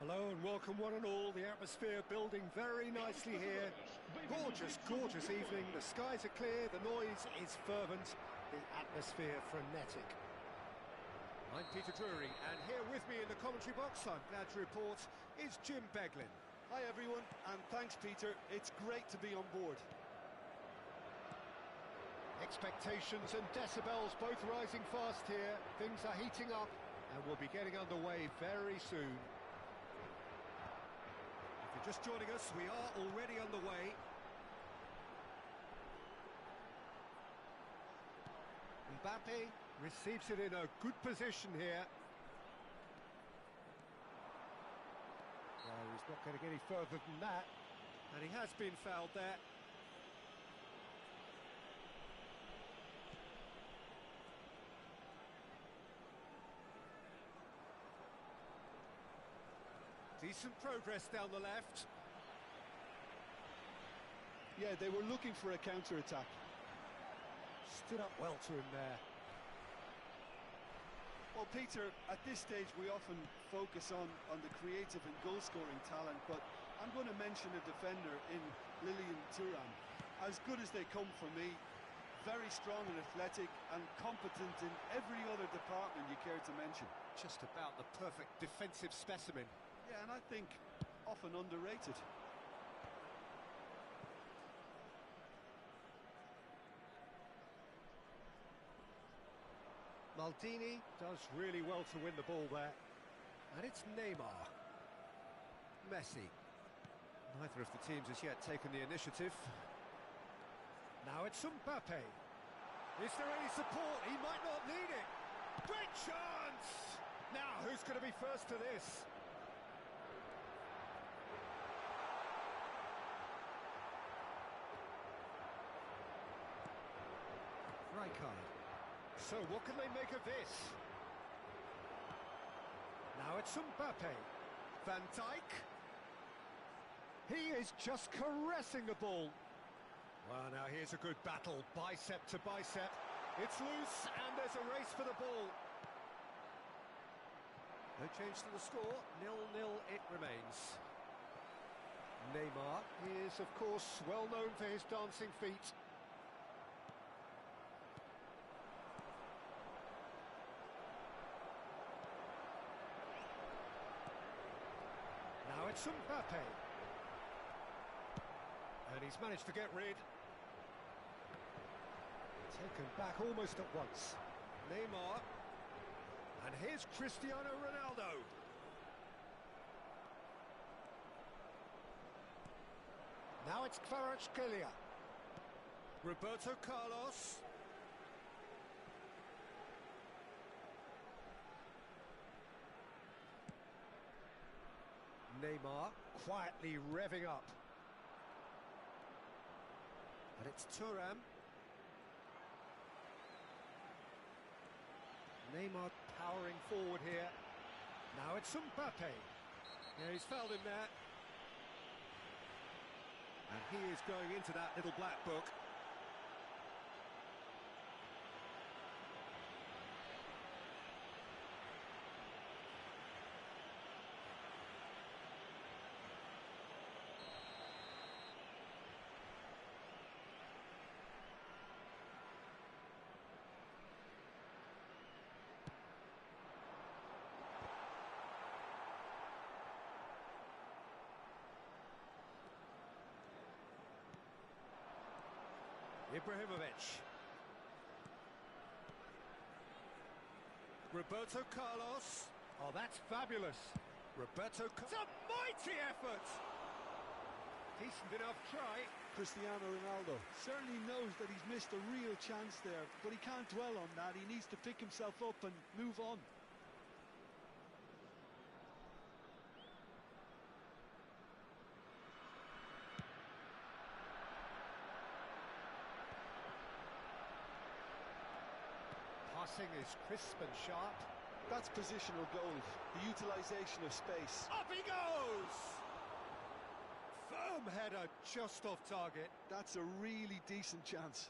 Hello and welcome one and all. The atmosphere building very nicely here. Gorgeous, gorgeous evening. The skies are clear, the noise is fervent, the atmosphere frenetic. I'm Peter Drury, and here with me in the commentary box, I'm glad to report, is Jim Beglin. Hi everyone, and thanks Peter, it's great to be on board. Expectations and decibels both rising fast here. Things are heating up, and we'll be getting underway very soon. If you're just joining us, we are already underway. Mbappe receives it in a good position here. Well, he's not getting any further than that, and he has been fouled there. Decent progress down the left. Yeah, they were looking for a counter-attack. Stood up well to him there. Well, Peter, at this stage we often focus on the creative and goal-scoring talent, but I'm going to mention a defender in Lilian Thuram. As good as they come for me, very strong and athletic and competent in every other department you care to mention. Just about the perfect defensive specimen. Yeah, and I think often underrated. Maldini does really well to win the ball there. And it's Neymar. Messi. Neither of the teams has yet taken the initiative. Now it's Mbappe. Is there any support? He might not need it. Great chance! Now, who's going to be first to this? Rijkaard. So what can they make of this? Now it's Mbappe. Van Dijk. He is just caressing the ball. Well, now here's a good battle, bicep to bicep. It's loose and there's a race for the ball. No change to the score, 0-0 it remains. Neymar is, of course, well known for his dancing feet. Now it's Mbappe. And he's managed to get rid. Taken back almost at once. Neymar. And here's Cristiano Ronaldo. Now it's Kvaratskhelia. Roberto Carlos. Neymar quietly revving up. And it's Thuram. Neymar powering forward here. Now it's Mbappe. Yeah, he's fouled him there. And he is going into that little black book. Ibrahimovic. Roberto Carlos. Oh, that's fabulous. Roberto Carlos. It's a mighty effort! Decent enough try. Cristiano Ronaldo certainly knows that he's missed a real chance there, but he can't dwell on that. He needs to pick himself up and move on. Passing is crisp and sharp. That's positional goals, the utilisation of space. Up he goes! Firm header just off target. That's a really decent chance.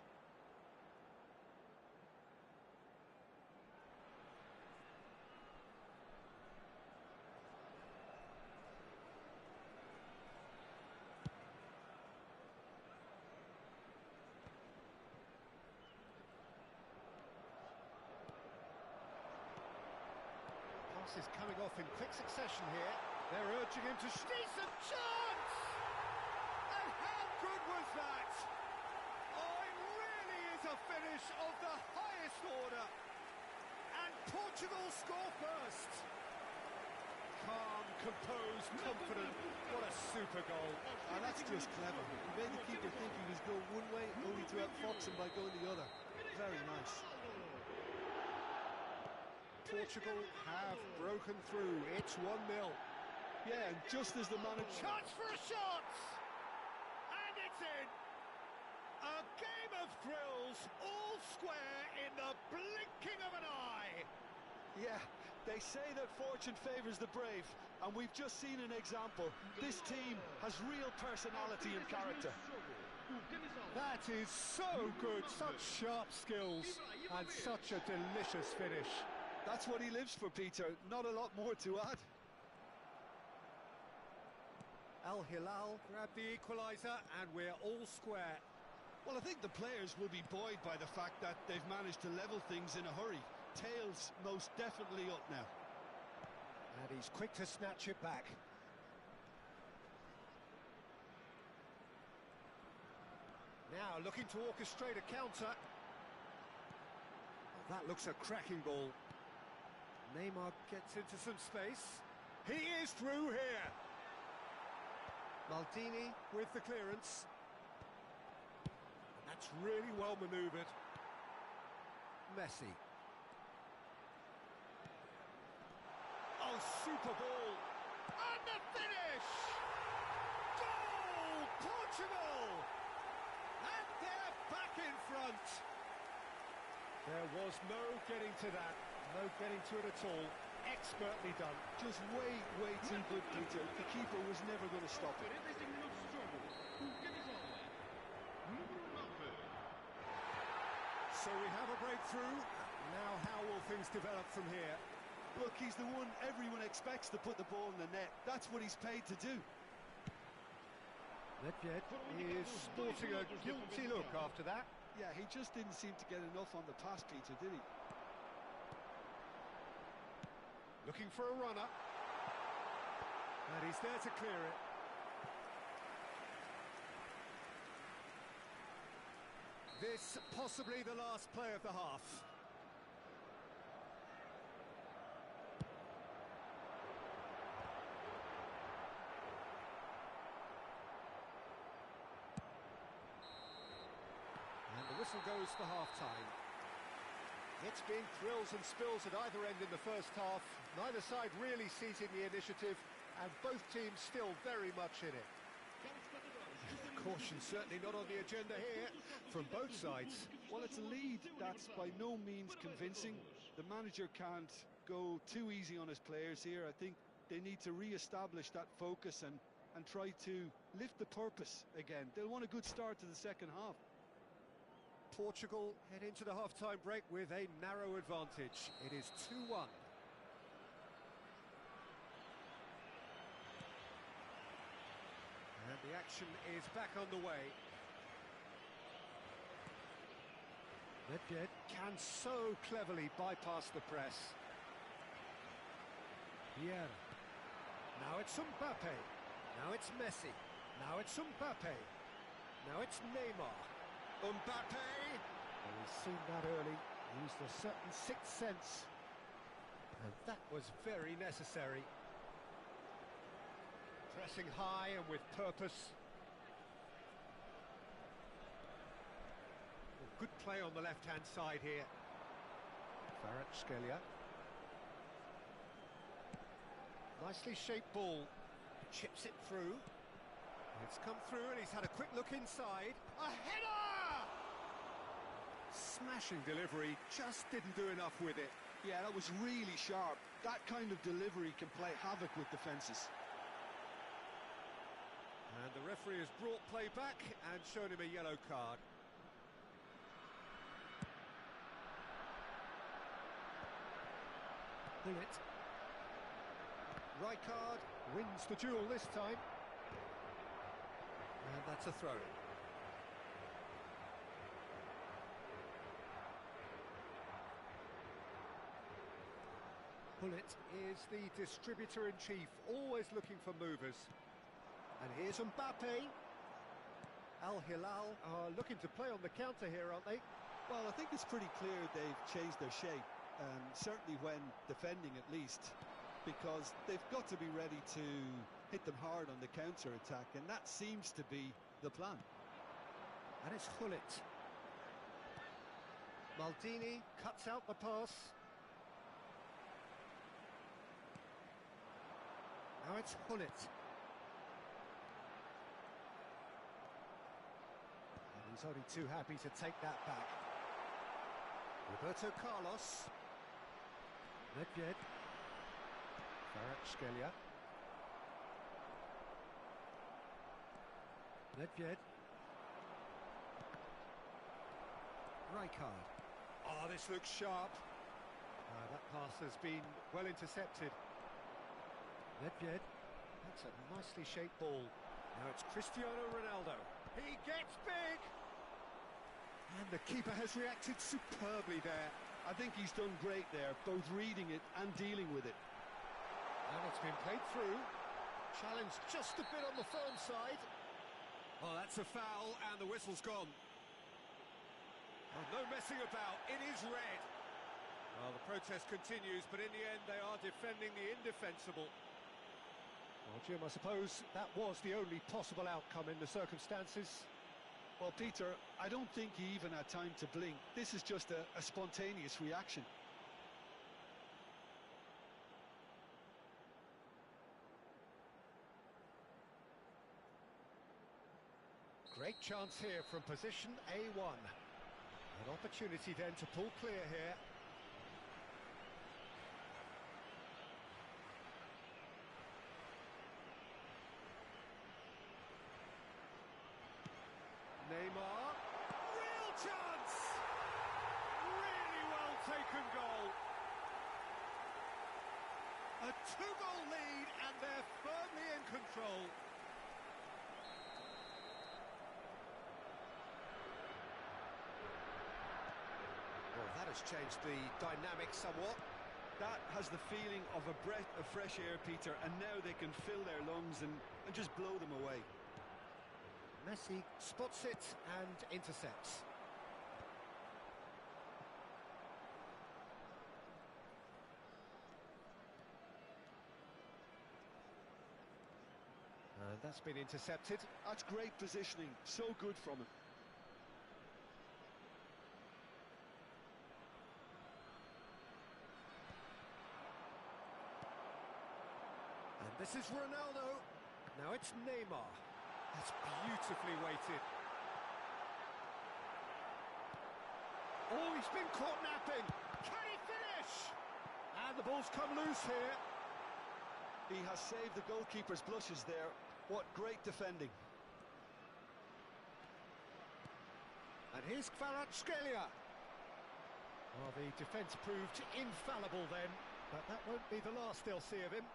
Passes coming off in quick succession here. They're urging him to decent chance! And how good was that? Oh, it really is a finish of the highest order. And Portugal score first. Calm, composed, confident. What a super goal. And that's just clever. He made the keeper think he was going one way, only to outfox him by going the other. Very nice. Portugal have broken through. It's 1-0. Yeah, and just as the manager... Chance for a shot! And it's in! A game of thrills, all square in the blinking of an eye! Yeah, they say that fortune favours the brave, and we've just seen an example. This team has real personality and character. That is so good, such sharp skills, and such a delicious finish. That's what he lives for, Peter. Not a lot more to add. Al Hilal grabbed the equaliser, and we're all square. Well, I think the players will be buoyed by the fact that they've managed to level things in a hurry. Tails most definitely up now. And he's quick to snatch it back. Now looking to orchestrate a counter. Oh, that looks a cracking ball. Neymar gets into some space. He is through here. Maldini with the clearance. That's really well manoeuvred. Messi. Oh, super ball. And the finish! Goal! Portugal! And they're back in front. There was no getting to that. No getting to it at all. Expertly done. Just way, way too good, Peter. The keeper was never going to stop it. So we have a breakthrough. Now how will things develop from here? Look, he's the one everyone expects to put the ball in the net. That's what he's paid to do. Nedved is sporting a guilty look after that. Yeah, he just didn't seem to get enough on the pass, Peter, did he? Looking for a runner. And he's there to clear it. This possibly the last play of the half. And the whistle goes for half-time. It's been thrills and spills at either end in the first half. Neither side really seizing the initiative, and both teams still very much in it. Caution certainly not on the agenda here from both sides. Well, it's a lead that's by no means convincing. The manager can't go too easy on his players here. I think they need to re-establish that focus and try to lift the purpose again. They'll want a good start to the second half. Portugal head into the half-time break with a narrow advantage. It is 2-1. And the action is back on the way. Nedved can so cleverly bypass the press. Vieira. Now it's Mbappe. Now it's Messi. Now it's Mbappe. Now it's Neymar. Mbappe! Well, he's seen that early, used a certain sixth sense. And that was very necessary. Pressing high and with purpose. Well, good play on the left-hand side here. Kvaratskhelia. Nicely shaped ball. Chips it through. It's come through and he's had a quick look inside. A header! Smashing delivery, just didn't do enough with it. Yeah, that was really sharp. That kind of delivery can play havoc with defences. And the referee has brought play back and shown him a yellow card. Bullet. Rijkaard wins the duel this time. And that's a throw-in. Gullit is the distributor-in-chief, always looking for movers. And here's Mbappe. Al Hilal are looking to play on the counter here, aren't they? Well, I think it's pretty clear they've changed their shape, certainly when defending at least, because they've got to be ready to hit them hard on the counter-attack, and that seems to be the plan. And it's Gullit. Maldini cuts out the pass. Now it's Gullit. And he's only too happy to take that back. Roberto Carlos. Nedved. Kvaratskhelia. Nedved. Rijkaard. Oh, this looks sharp. That pass has been well intercepted. Nedved. That's a nicely shaped ball. Now it's Cristiano Ronaldo. He gets big! And the keeper has reacted superbly there. I think he's done great there, both reading it and dealing with it. And it's been played through. Challenged just a bit on the firm side. Oh, that's a foul, and the whistle's gone. Oh, no messing about, it is red. Well, the protest continues, but in the end they are defending the indefensible. Well, Jim, I suppose that was the only possible outcome in the circumstances. Well, Peter, I don't think he even had time to blink. This is just a spontaneous reaction. Great chance here from position A1. An opportunity then to pull clear here. Neymar, real chance! Really well taken goal. A 2-goal lead and they're firmly in control. Well, that has changed the dynamic somewhat. That has the feeling of a breath of fresh air, Peter, and now they can fill their lungs and just blow them away. Messi spots it and intercepts. And that's been intercepted. That's great positioning, so good from him. And this is Ronaldo. Now it's Neymar. That's beautifully weighted. Oh, he's been caught napping. Can he finish? And the ball's come loose here. He has saved the goalkeeper's blushes there. What great defending. And here's Kvaratskhelia. Well, the defence proved infallible then, but that won't be the last they'll see of him.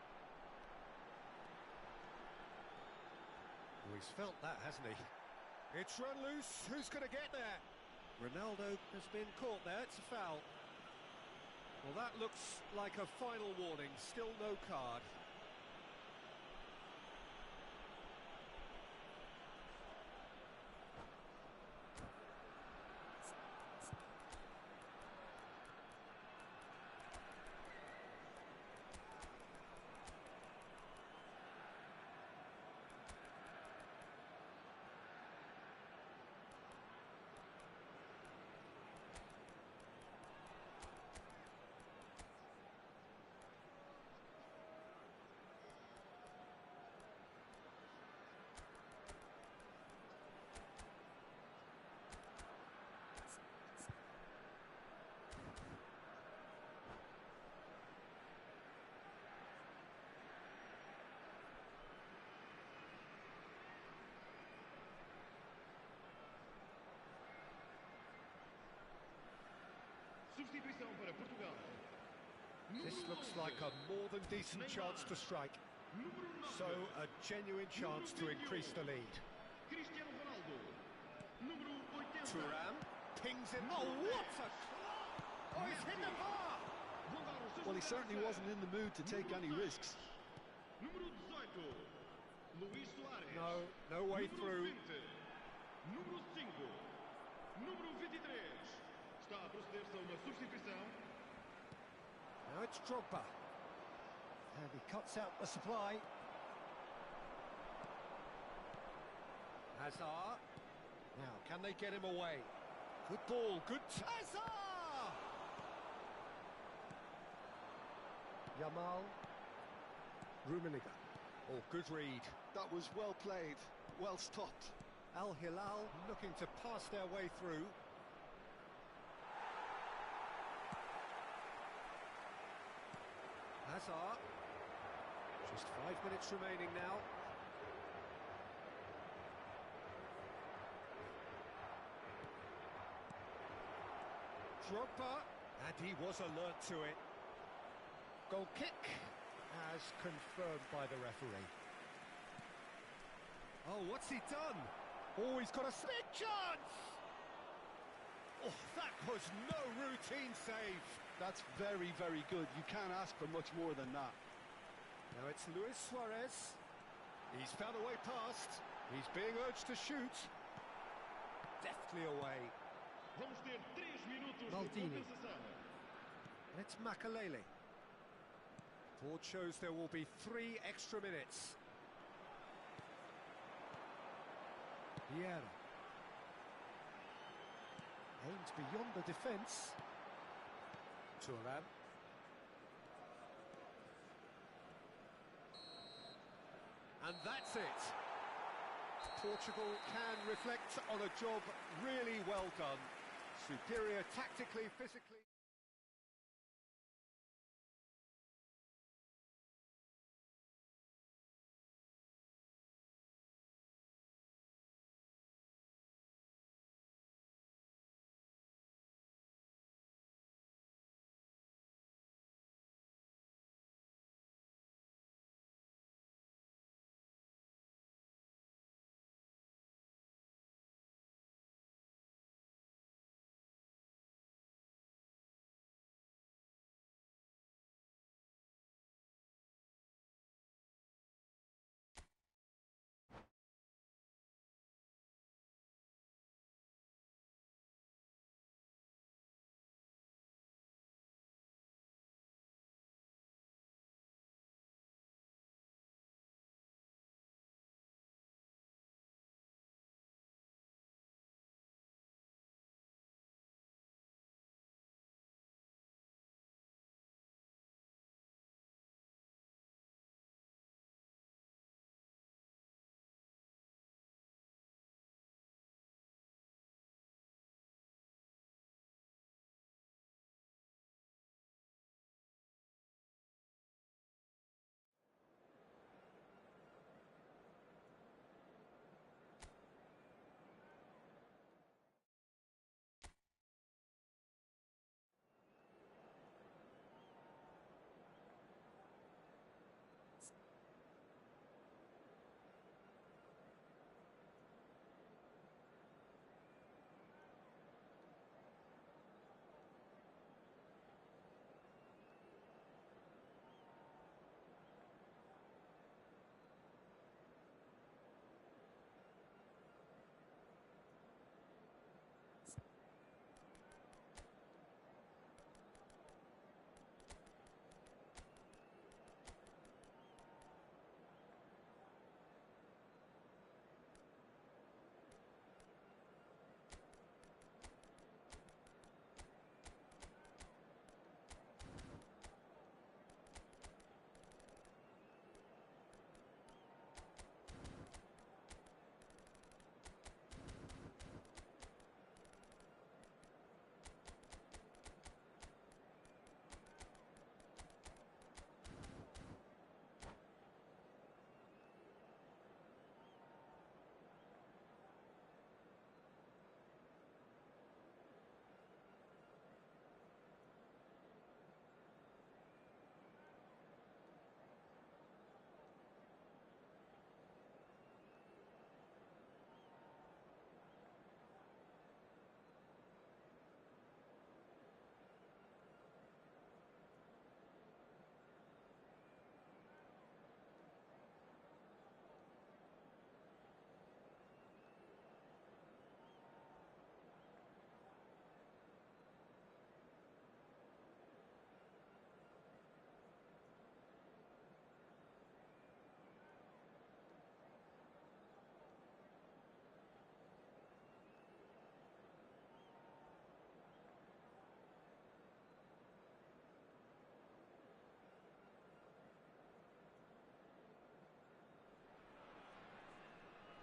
Oh, he's felt that, hasn't he? It's run loose. Who's going to get there? Ronaldo has been caught there. It's a foul. Well, that looks like a final warning. Still no card. Substituição para Portugal. This looks like a more than decent chance to strike. So, a genuine chance to increase the lead. Cristiano Ronaldo. Número 80. Thuram pings it. Oh, what a... Oh, he's hit the bar! Well, he certainly wasn't in the mood to take any risks. Número 18, Luís Soares. No way through. Número 5, número 23. Está a proceder-se a uma substituição. Now it's Drogba. And he cuts out the supply. Hazard. Now, can they get him away? Good ball, good Hazard! Yamal. Rummenigge. Oh, good read. That was well played, well stopped. Al Hilal looking to pass their way through. Hazard. Just 5 minutes remaining now. Drogba, and he was alert to it. Goal kick, as confirmed by the referee. Oh, what's he done? Oh, he's got a big chance! Oh, that was no routine save. That's very, very good. You can't ask for much more than that. Now it's Luis Suarez. He's found a way past. He's being urged to shoot. Deftly away. Vamos ter 3 minutos Maldini. de compensação. And it's Makalele. Board shows there will be 3 extra minutes. Vieira. Aimed beyond the defence. Thuram. And that's it. Portugal can reflect on a job really well done. Superior tactically, physically.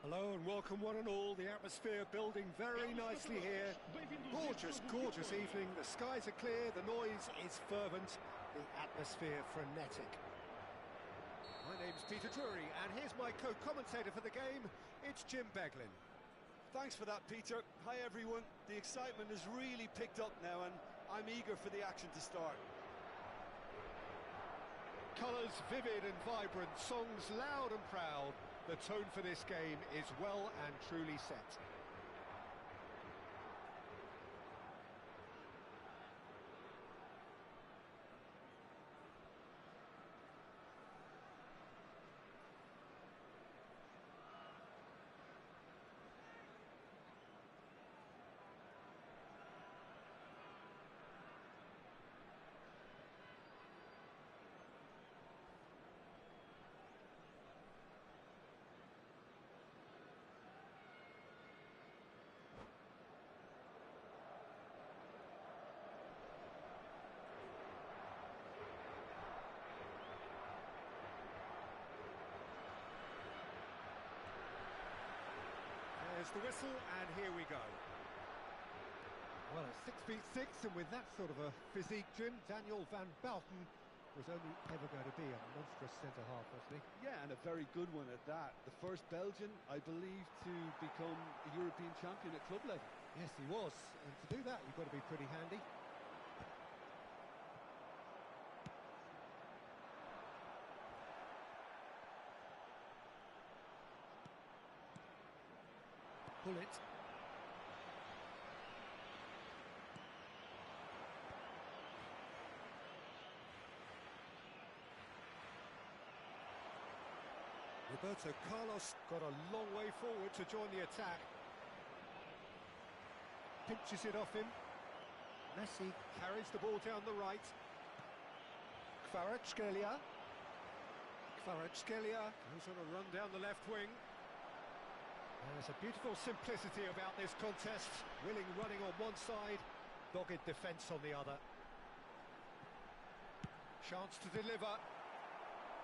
Hello and welcome one and all. The atmosphere building very nicely here. Gorgeous, gorgeous evening. The skies are clear, the noise is fervent, the atmosphere frenetic. My name's Peter Drury and here's my co-commentator for the game. It's Jim Beglin. Thanks for that, Peter. Hi, everyone. The excitement has really picked up now, and I'm eager for the action to start. Colours vivid and vibrant, songs loud and proud. The tone for this game is well and truly set. There's the whistle, and here we go. Well, at 6'6", and with that sort of a physique, Jim, Daniel van Bouten was only ever going to be a monstrous centre-half, wasn't he? Yeah, and a very good one at that. The first Belgian, I believe, to become a European champion at club level. Yes, he was. And to do that, you've got to be pretty handy. Pull it. Roberto Carlos got a long way forward to join the attack. Pinches it off him. Messi carries the ball down the right. Kvaratskhelia goes on a run down the left wing. There's a beautiful simplicity about this contest. Willing running on one side, dogged defence on the other. Chance to deliver.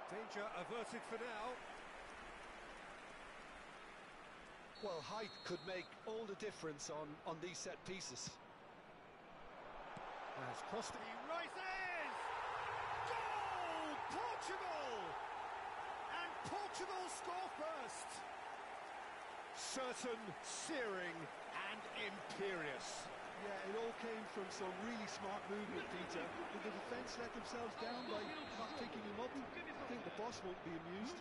Danger averted for now. Well, height could make all the difference on these set pieces. As crossed, he rises! Goal! Portugal! And Portugal score first! Certain, searing and imperious. Yeah, it all came from some really smart movement, Peter. Did the defence let themselves down by not picking him up? I think the boss won't be amused.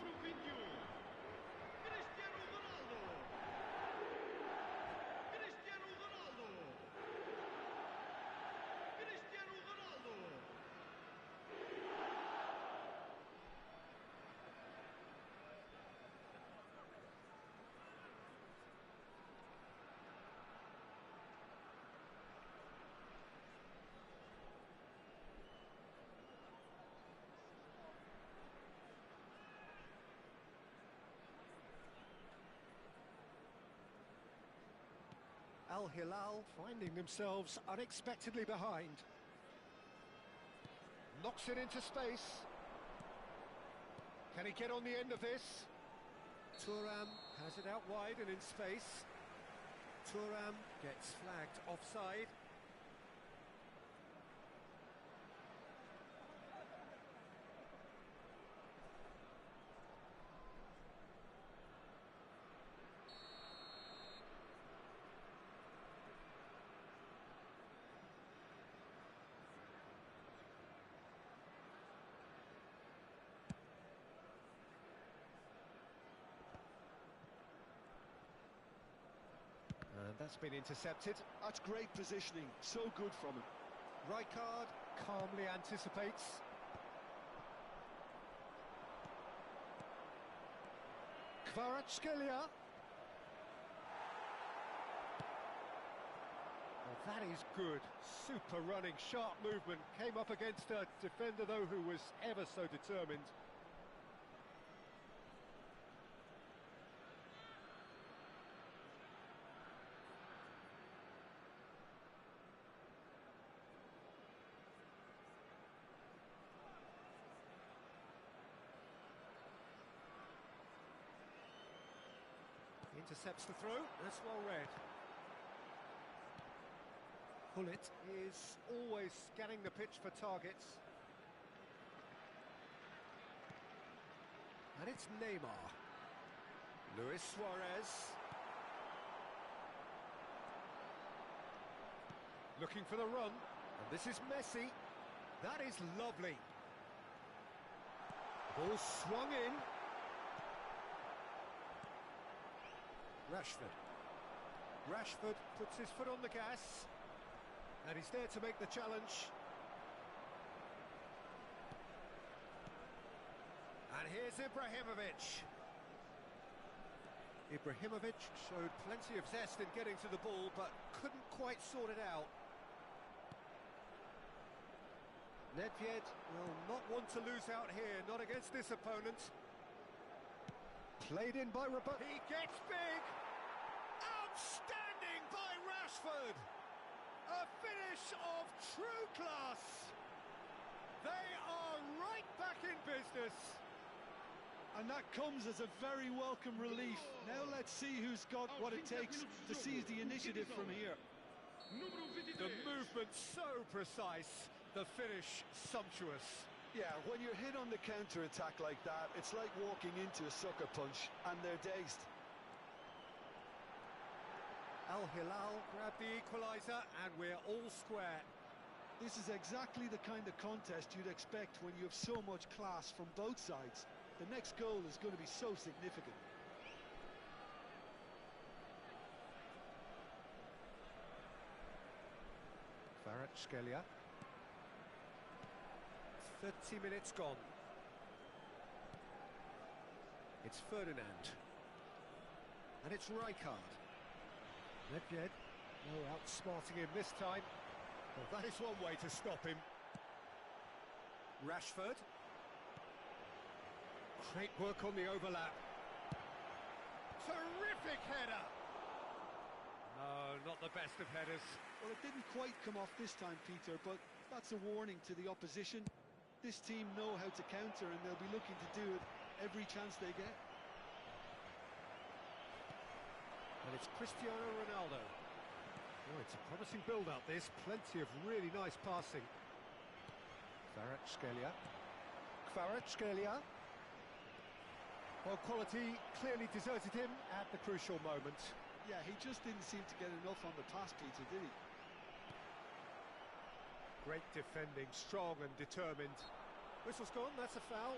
Al Hilal finding themselves unexpectedly behind. Knocks it into space. Can he get on the end of this? Thuram has it out wide and in space. Thuram gets flagged offside. And that's been intercepted. That's great positioning, so good from him. Rijkaard calmly anticipates. Kvaratskhelia. Well, that is good. Super running, sharp movement. Came up against a defender, though, who was ever so determined. Intercepts the throw. That's well read. Hullet is always scanning the pitch for targets. And it's Neymar. Luis Suarez. Looking for the run. And this is Messi. That is lovely. Ball swung in. Rashford puts his foot on the gas. And he's there to make the challenge. And here's Ibrahimovic. Ibrahimovic showed plenty of zest in getting to the ball, but couldn't quite sort it out. Nedved will not want to lose out here, not against this opponent. Played in by Robert. He gets big! Outstanding by Rashford! A finish of true class! They are right back in business! And that comes as a very welcome relief. Now let's see who's got what it takes to seize the initiative from here. The movement so precise, the finish sumptuous. Yeah, when you're hit on the counter-attack like that, it's like walking into a sucker punch, and they're dazed. Al Hilal grabbed the equaliser, and we're all square. This is exactly the kind of contest you'd expect when you have so much class from both sides. The next goal is going to be so significant. Kvaratskhelia. 30 minutes gone. It's Ferdinand. And it's Rijkaard. Nedved, no outsmarting him this time. Well, that is one way to stop him. Rashford. Great work on the overlap. Terrific header! No, not the best of headers. Well, it didn't quite come off this time, Peter, but that's a warning to the opposition. This team know how to counter, and they'll be looking to do it every chance they get. And it's Cristiano Ronaldo. Oh, it's a promising build-up, this. Plenty of really nice passing. Kvaratskhelia. Well, quality clearly deserted him at the crucial moment. Yeah, he just didn't seem to get enough on the pass, Peter, did he? Great defending, strong and determined. Whistle's gone, that's a foul.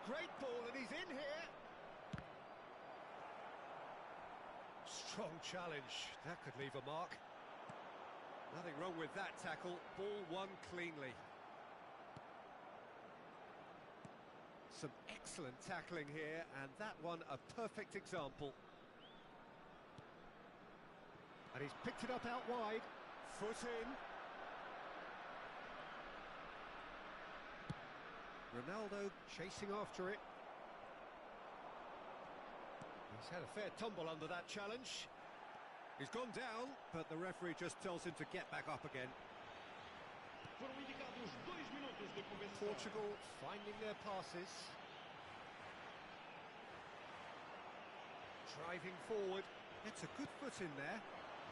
Great ball, and he's in here. Strong challenge. That could leave a mark. Nothing wrong with that tackle. Ball won cleanly. Some excellent tackling here, and that one a perfect example. And he's picked it up out wide. Foot in. Ronaldo chasing after it. He's had a fair tumble under that challenge. He's gone down, but the referee just tells him to get back up again. Portugal finding their passes. Driving forward. It's a good foot in there.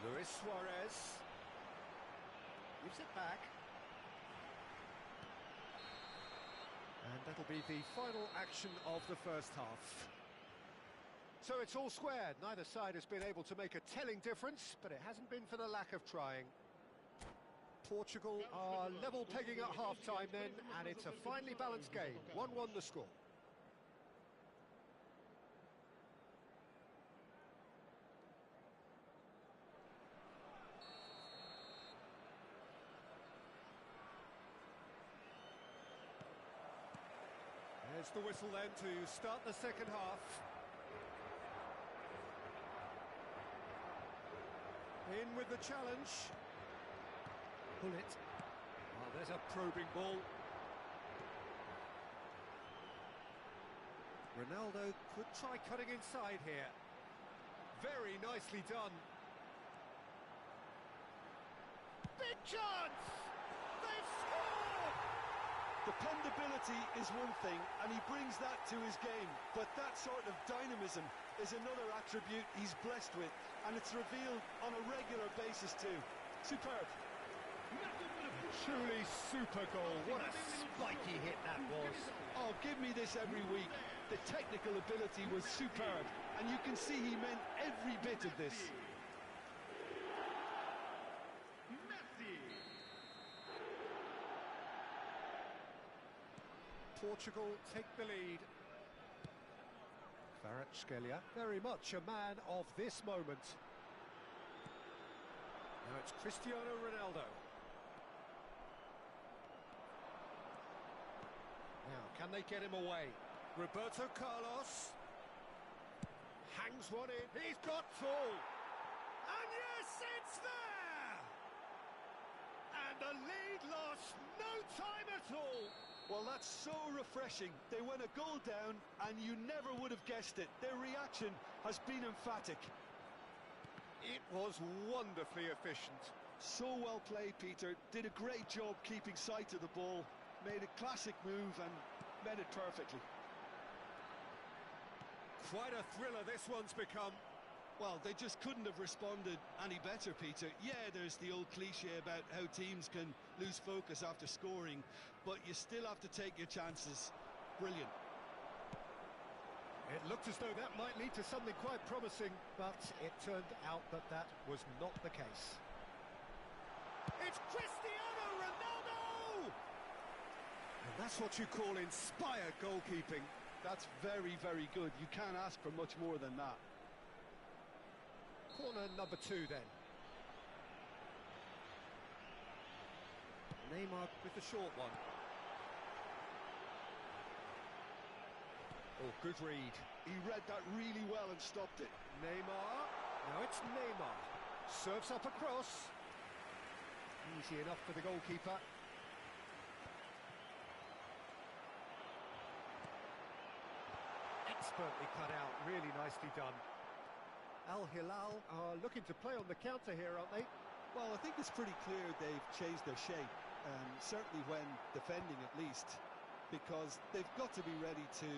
Luis Suarez. Gives it back. And that'll be the final action of the first half. So it's all squared. Neither side has been able to make a telling difference, but it hasn't been for the lack of trying. Portugal are level pegging at half-time then, and it's a finely balanced game. 1-1 the score. There's the whistle then to start the second half. In with the challenge. Pull it. Oh, there's a probing ball. Ronaldo could try cutting inside here. Very nicely done. Big chance! They've scored! Dependability is one thing, and he brings that to his game, but that sort of dynamism is another attribute he's blessed with, and it's revealed on a regular basis too. Superb. Truly super goal. What a spiky hit that was. Oh, give me this every week. The technical ability was superb, and you can see he meant every bit of this. Portugal take the lead. Kvaratskhelia, very much a man of this moment. Now it's Cristiano Ronaldo. Now, can they get him away? Roberto Carlos hangs one in. He's got full. And yes, it's there! And the lead lost no time at all. Well, that's so refreshing. They went a goal down, and you never would have guessed it. Their reaction has been emphatic. It was wonderfully efficient. So well played, Peter. Did a great job keeping sight of the ball. Made a classic move and met it perfectly. Quite a thriller this one's become. Well, they just couldn't have responded any better, Peter. Yeah, there's the old cliche about how teams can lose focus after scoring, but you still have to take your chances. Brilliant. It looked as though that might lead to something quite promising, but it turned out that that was not the case. It's Cristiano Ronaldo! And that's what you call inspired goalkeeping. That's very, very good. You can't ask for much more than that. Corner number 2 then. Neymar with the short one. Oh, good read. He read that really well and stopped it. Neymar. Now it's Neymar. Serves up across. Easy enough for the goalkeeper. Expertly cut out. Really nicely done. Al Hilal are looking to play on the counter here, aren't they? Well, I think it's pretty clear they've changed their shape, certainly when defending at least, because they've got to be ready to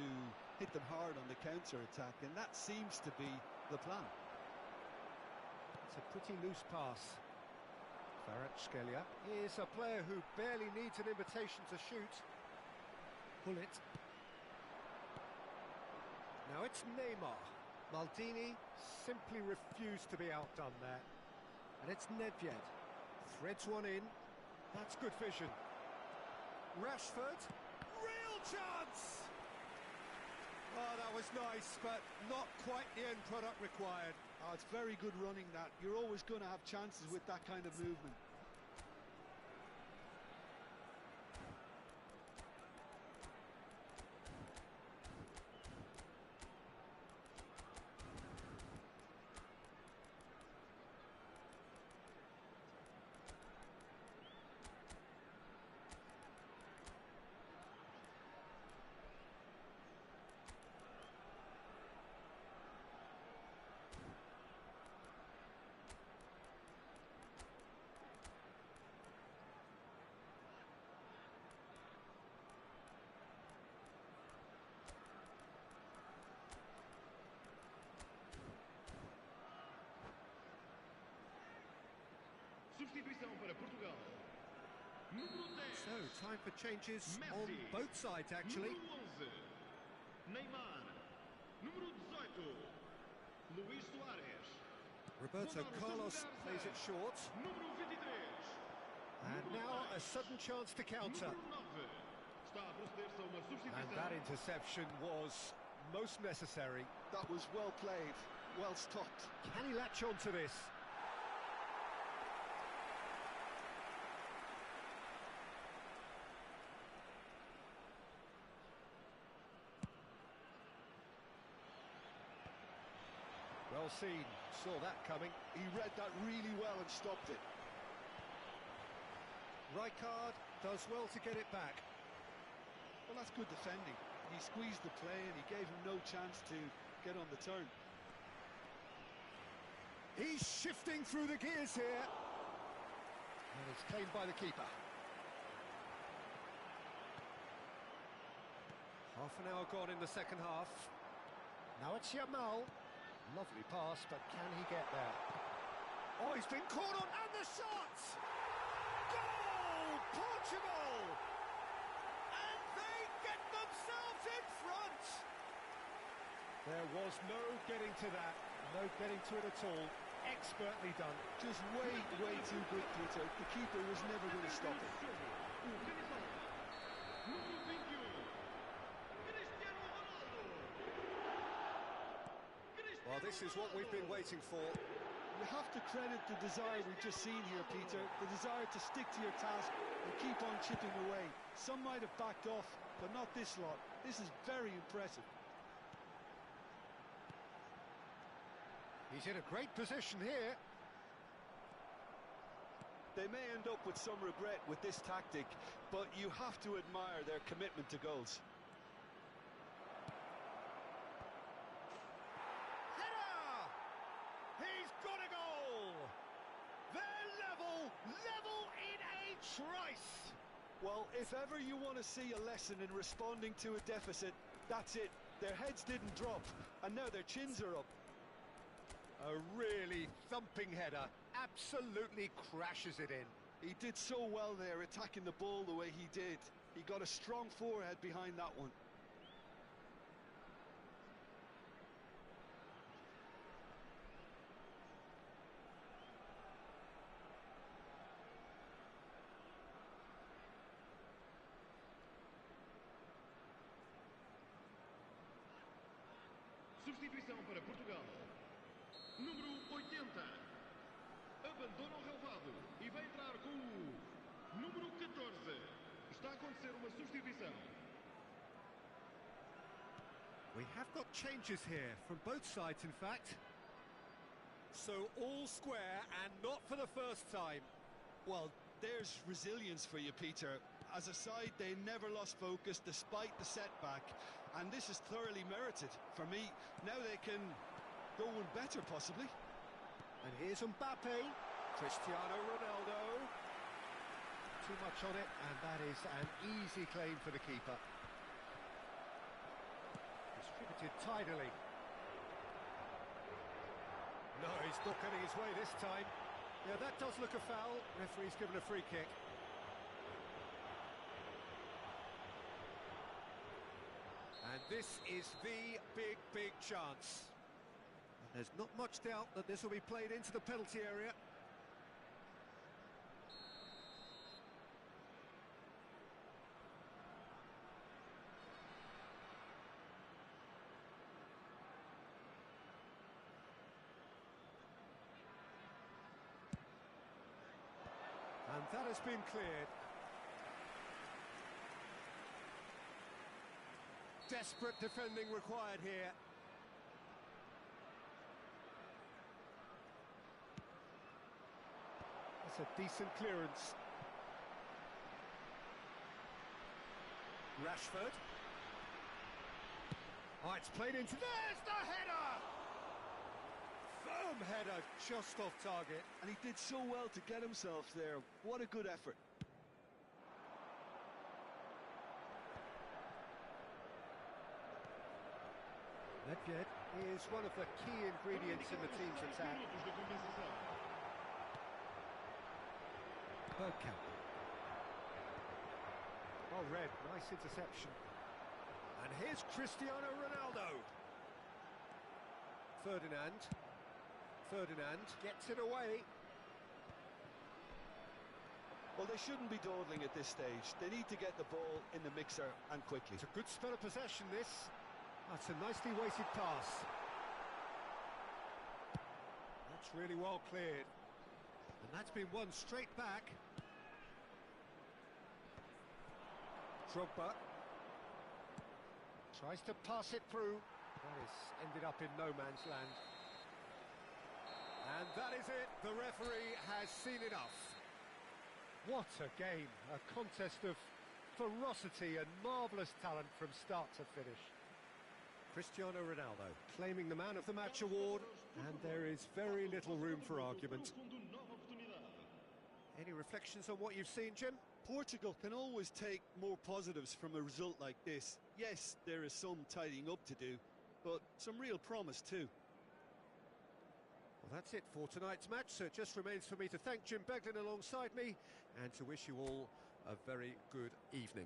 hit them hard on the counter-attack, and that seems to be the plan. It's a pretty loose pass. Kvaratskhelia is a player who barely needs an invitation to shoot. Pull it. Now it's Neymar. Maldini simply refused to be outdone there. And it's Nedved. Threads one in. That's good vision. Rashford. Real chance! Oh, that was nice, but not quite the end product required. Oh, it's very good running, that. You're always going to have chances with that kind of movement. Substituição para Portugal. Número 10. So, time for changes Messi. on both sides, actually. Número 11. Neymar. Número 18. Luís Soares. Roberto Carlos plays it short. Número 23. And now a sudden chance to counter. Número 9. Está a proceder-se a uma substituição. And that interception was most necessary. That was well played, well stopped. Can he latch on to this? Well seen, saw that coming. He read that really well and stopped it. Rijkaard does well to get it back. Well, that's good defending. he squeezed the play and he gave him no chance to get on the turn. He's shifting through the gears here. And it's claimed by the keeper. Half an hour gone in the second half. Now it's Yamal. Lovely pass, but can he get there? Oh, he's been caught on, and the shot! Goal! Portugal! And they get themselves in front! There was no getting to that, no getting to it at all. Expertly done. Just way too good, Peter. The keeper was never going to stop it. Well, this is what we've been waiting for. You have to credit the desire we've just seen here, Peter. The desire to stick to your task and keep on chipping away. Some might have backed off, but not this lot. This is very impressive. He's in a great position here. They may end up with some regret with this tactic, but you have to admire their commitment to goals. He's got a goal! They're level in a trice! Well, if ever you want to see a lesson in responding to a deficit, that's it. Their heads didn't drop, and now their chins are up. A really thumping header, absolutely crashes it in. He did so well there, attacking the ball the way he did. He got a strong forehead behind that one. Substituição para Portugal. Número 80. Abandona o relvado e vai entrar com o número 14. Está a acontecer uma substituição. We have got changes here, from both sides in fact. So all square and not for the first time. Well, there's resilience for you, Peter. As a side, they never lost focus despite the setback, and this is thoroughly merited. For me, now they can go one better, possibly. And here's Mbappe, Cristiano Ronaldo. Too much on it, and that is an easy claim for the keeper. Distributed tidily. No, he's not getting his way this time. Yeah, that does look a foul. Referee's given a free kick. And this is the big chance. And there's not much doubt that this will be played into the penalty area. And that has been cleared. Desperate defending required here. That's a decent clearance. Rashford. Oh, it's played into... There's the header! Firm header, just off target. And he did so well to get himself there. What a good effort. Nedved is one of the key ingredients in the team's attack. Bergkamp. Well read, nice interception. And here's Cristiano Ronaldo. Ferdinand gets it away. Well, they shouldn't be dawdling at this stage. They need to get the ball in the mixer and quickly. It's a good spell of possession, this. That's a nicely weighted pass. That's really well cleared. And that's been won straight back. Drogba tries to pass it through. That has ended up in no man's land. And that is it. The referee has seen enough. What a game. A contest of ferocity and marvellous talent from start to finish. Cristiano Ronaldo claiming the Man of the Match award, and there is very little room for argument. Any reflections on what you've seen, Jim? Portugal can always take more positives from a result like this. Yes, there is some tidying up to do, but some real promise too. Well, that's it for tonight's match, so it just remains for me to thank Jim Beglin alongside me and to wish you all a very good evening.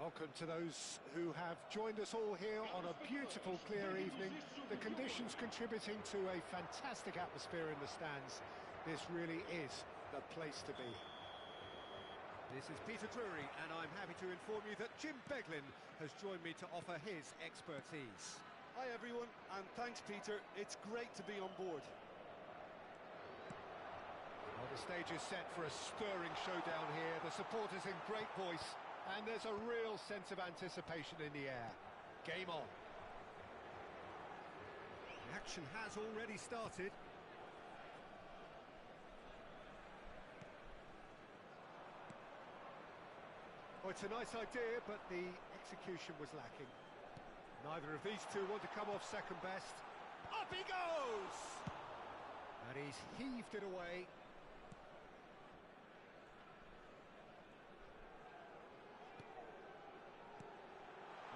Welcome to those who have joined us all here on a beautiful, clear evening. The conditions contributing to a fantastic atmosphere in the stands. This really is the place to be. This is Peter Drury, and I'm happy to inform you that Jim Beglin has joined me to offer his expertise. Hi everyone, and thanks Peter, it's great to be on board. Well, the stage is set for a stirring showdown here. The supporters in great voice, and there's a real sense of anticipation in the air. Game on. The action has already started. Oh, it's a nice idea, but the execution was lacking. Neither of these two want to come off second best. Up he goes! And he's heaved it away.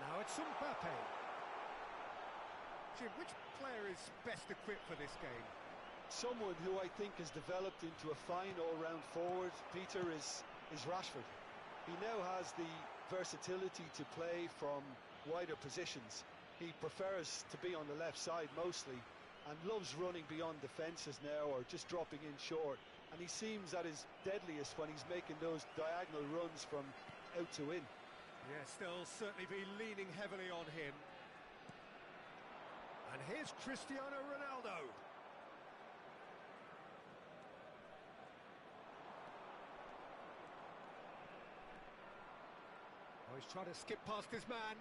Now it's Mbappe. Jim, which player is best equipped for this game? Someone who I think has developed into a fine all-round forward, Peter, is Rashford. He now has the versatility to play from wider positions. He prefers to be on the left side mostly and loves running beyond defences now or just dropping in short. And he seems at his deadliest when he's making those diagonal runs from out to in. Yes, they'll certainly be leaning heavily on him. And here's Cristiano Ronaldo. Oh, he's trying to skip past his man.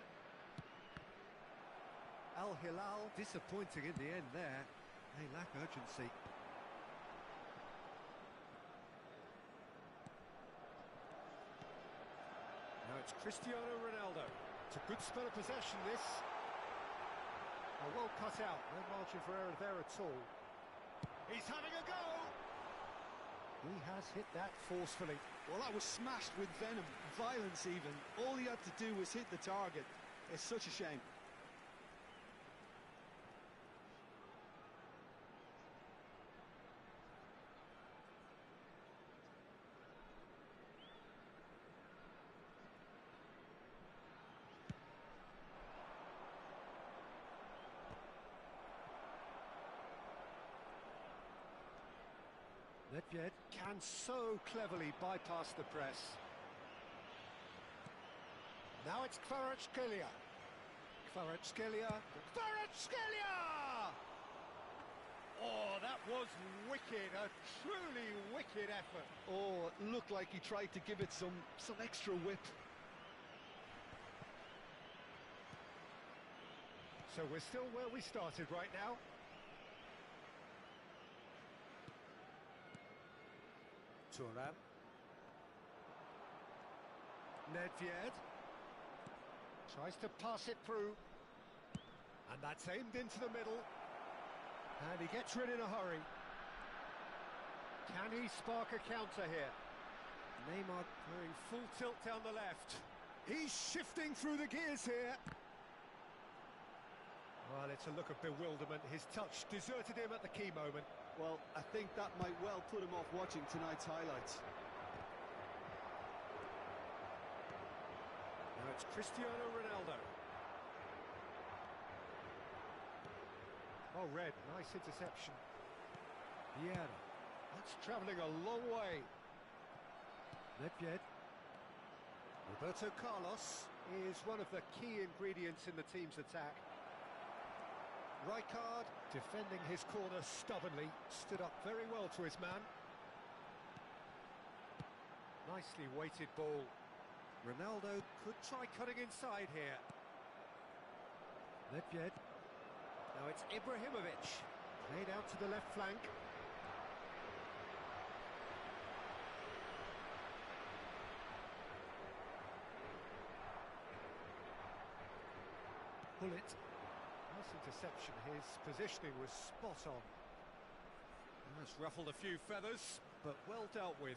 Al Hilal disappointing in the end there. They lack urgency. Now it's Cristiano Ronaldo. It's a good spell of possession, this. Well cut out, no margin for error there at all. He's having a go! He has hit that forcefully. Well, that was smashed with venom, violence even. All he had to do was hit the target. It's such a shame. Nedved can so cleverly bypass the press. Now it's Kvaratskhelia. Kvaratskhelia. Oh, that was wicked, a truly wicked effort. Oh, it looked like he tried to give it some extra whip. So we're still where we started right now. Thuram. Nedved tries to pass it through, and that's aimed into the middle, and he gets rid in a hurry. Can he spark a counter here? Neymar going full tilt down the left. He's shifting through the gears here. Well, it's a look of bewilderment. His touch deserted him at the key moment. Well, I think that might well put him off watching tonight's highlights. Now it's Cristiano Ronaldo. Oh, Red, nice interception. Vieira, that's travelling a long way. Nedved. Roberto Carlos is one of the key ingredients in the team's attack. Rijkaard, defending his corner stubbornly, stood up very well to his man. Nicely weighted ball. Ronaldo could try cutting inside here. Nedved. Now it's Ibrahimovic. Played out to the left flank. Bullet. Nice interception, his positioning was spot on. That's ruffled a few feathers, but well dealt with.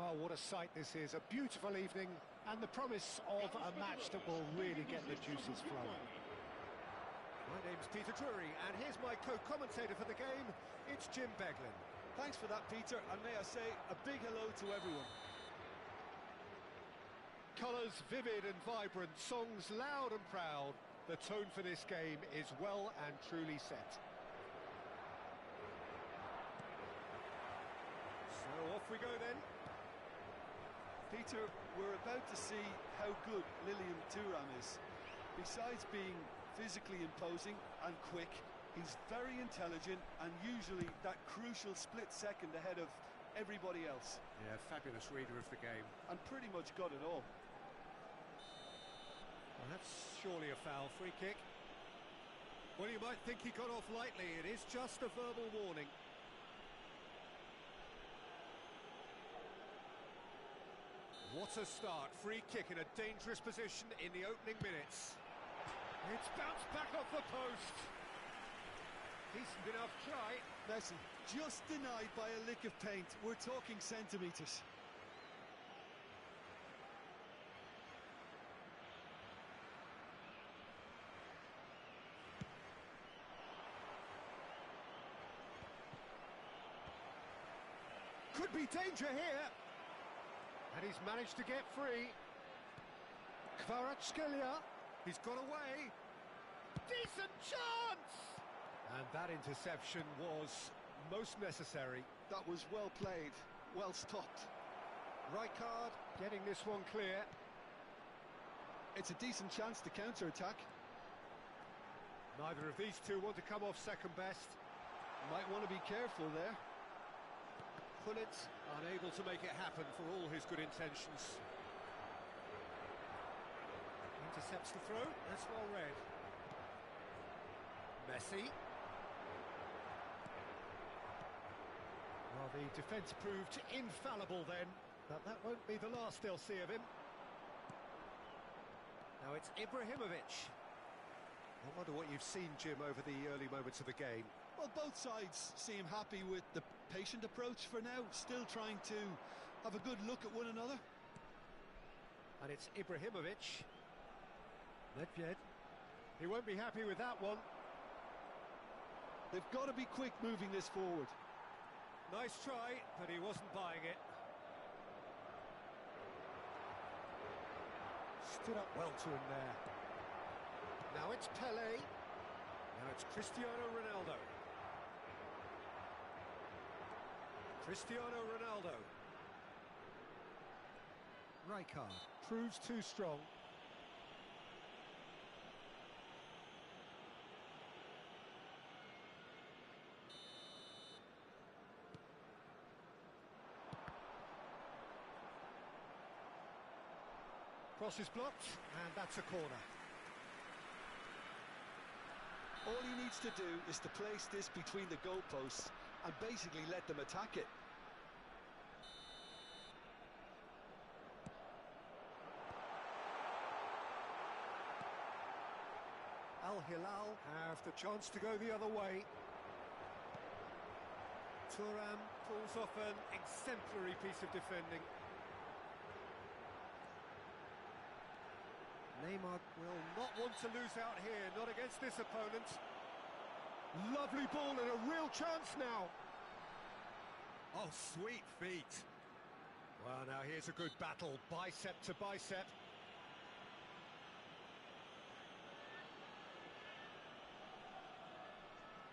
Oh, what a sight this is. A beautiful evening and the promise of a match that will really get the juices flowing. My name's Peter Drury, and here's my co-commentator for the game. It's Jim Beglin. Thanks for that, Peter, and may I say a big hello to everyone. Colours vivid and vibrant, songs loud and proud. The tone for this game is well and truly set. So off we go then. Peter, we're about to see how good Lilian Thuram is. Besides being physically imposing and quick, he's very intelligent and usually that crucial split second ahead of everybody else. Yeah, fabulous reader of the game. And pretty much got it all. Well, that's surely a foul. Free kick. Well, you might think he got off lightly. It is just a verbal warning. What a start. Free kick in a dangerous position in the opening minutes. It's bounced back off the post. Decent enough try. Messi, just denied by a lick of paint. We're talking centimetres. Could be danger here. And he's managed to get free. Kvaratskhelia. He's got away. Decent chance! And that interception was most necessary. That was well played, well stopped. Rijkaard getting this one clear. It's a decent chance to counter-attack. Neither of these two want to come off second best. Might want to be careful there. Pullet unable to make it happen for all his good intentions. Intercepts the throw, that's well read. Messi. Well, the defence proved infallible then, but that won't be the last they'll see of him. Now it's Ibrahimovic. I wonder what you've seen, Jim, over the early moments of the game. Well, both sides seem happy with the patient approach for now, still trying to have a good look at one another. And it's Ibrahimovic. Nedved. He won't be happy with that one. They've got to be quick moving this forward. Nice try, but he wasn't buying it. Stood up well to him there. Now it's Pelé. Now it's Cristiano Ronaldo. Cristiano Ronaldo. Rijkaard proves too strong. Cross is blocked, and that's a corner. All he needs to do is to place this between the goalposts and basically let them attack it. Al Hilal have the chance to go the other way. Thuram pulls off an exemplary piece of defending. Neymar will not want to lose out here, not against this opponent. Lovely ball and a real chance now. Oh, sweet feet. Well, now here's a good battle, bicep to bicep.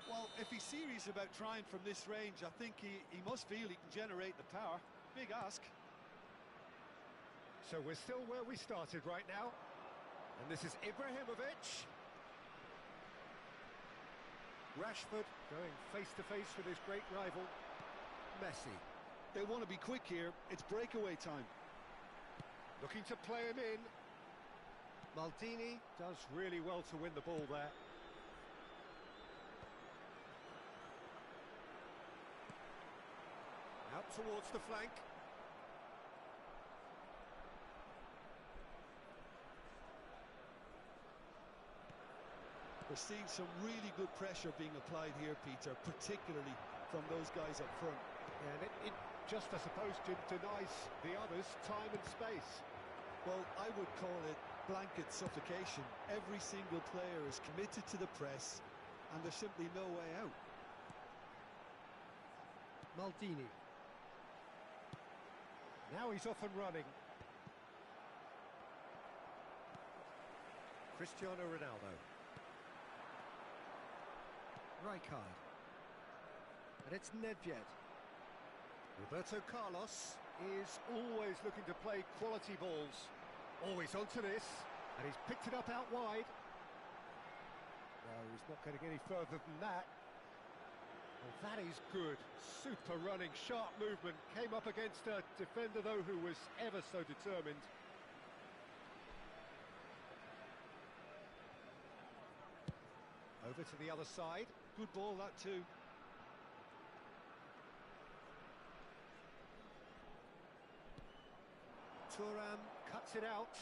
Well, if he's serious about trying from this range, I think he must feel he can generate the power. Big ask. So we're still where we started right now. And this is Ibrahimovic. Rashford going face-to-face with his great rival, Messi. They want to be quick here. It's breakaway time. Looking to play him in. Maldini does really well to win the ball there. Out towards the flank. We're seeing some really good pressure being applied here, Peter, particularly from those guys up front. Yeah, and it just, I suppose, denies the others time and space. Well, I would call it blanket suffocation. Every single player is committed to the press, and there's simply no way out. Maldini. Now he's off and running. Cristiano Ronaldo. Rijkaard. And it's Nedved. Roberto Carlos is always looking to play quality balls. Always onto this, and he's picked it up out wide. No, he's not getting any further than that. Well, that is good. Super running, sharp movement. Came up against a defender, though, who was ever so determined. Over to the other side. Good ball, that too. Thuram cuts it out.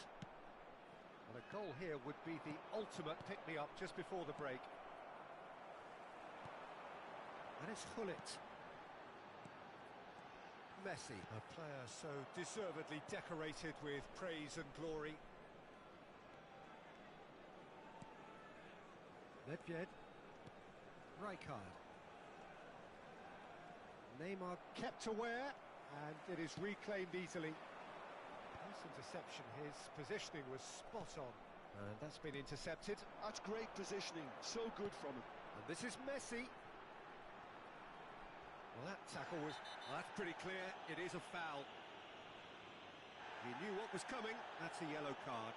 And a goal here would be the ultimate pick-me-up just before the break. And it's Hullet. Messi, a player so deservedly decorated with praise and glory. Nedved. Rijkaard. Neymar kept aware, and it is reclaimed easily. Nice interception, his positioning was spot on. And that's been intercepted. That's great positioning, so good from him. And this is Messi. Well, that tackle was... Well, that's pretty clear, it is a foul. He knew what was coming, that's a yellow card.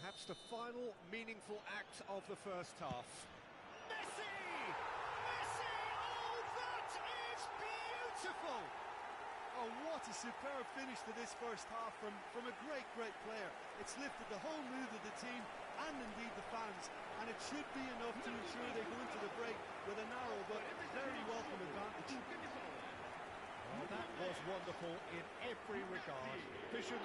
Perhaps the final meaningful act of the first half. Messi! Messi! Oh, that is beautiful! Oh, what a superb finish to this first half from a great player. It's lifted the whole mood of the team and indeed the fans, and it should be enough to ensure they go into the break with a narrow but very welcome advantage. Well, that was wonderful in every regard. Vision,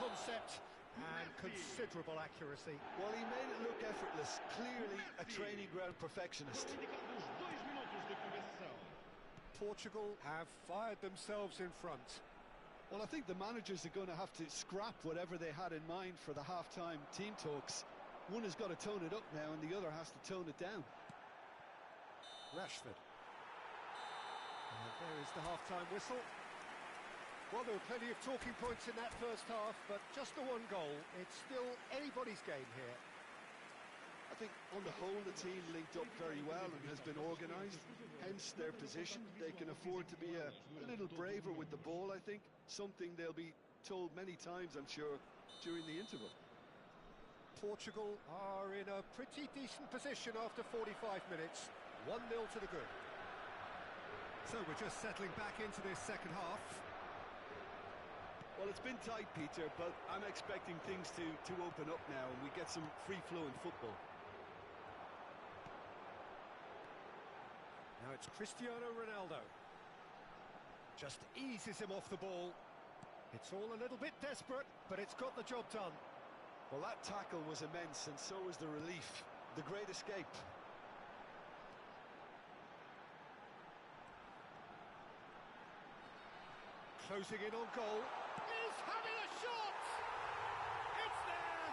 concept, and considerable accuracy. Well, he made it look effortless. Clearly a training ground perfectionist. Portugal have fired themselves in front. Well, I think the managers are going to have to scrap whatever they had in mind for the half-time team talks. One has got to tone it up now and the other has to tone it down. Rashford. And there is the half-time whistle. Well, there were plenty of talking points in that first half, but just the one goal. It's still anybody's game here. I think on the whole the team linked up very well and has been organised, hence their position. They can afford to be a little braver with the ball, I think. Something they'll be told many times, I'm sure, during the interval. Portugal are in a pretty decent position after 45 minutes. 1-0 to the good. So we're just settling back into this second half. Well, it's been tight, Peter, but I'm expecting things to open up now and we get some free-flowing football. Now it's Cristiano Ronaldo. Just eases him off the ball. It's all a little bit desperate, but it's got the job done. Well, that tackle was immense, and so was the relief. The great escape. Closing in on goal. He's having a shot! It's there!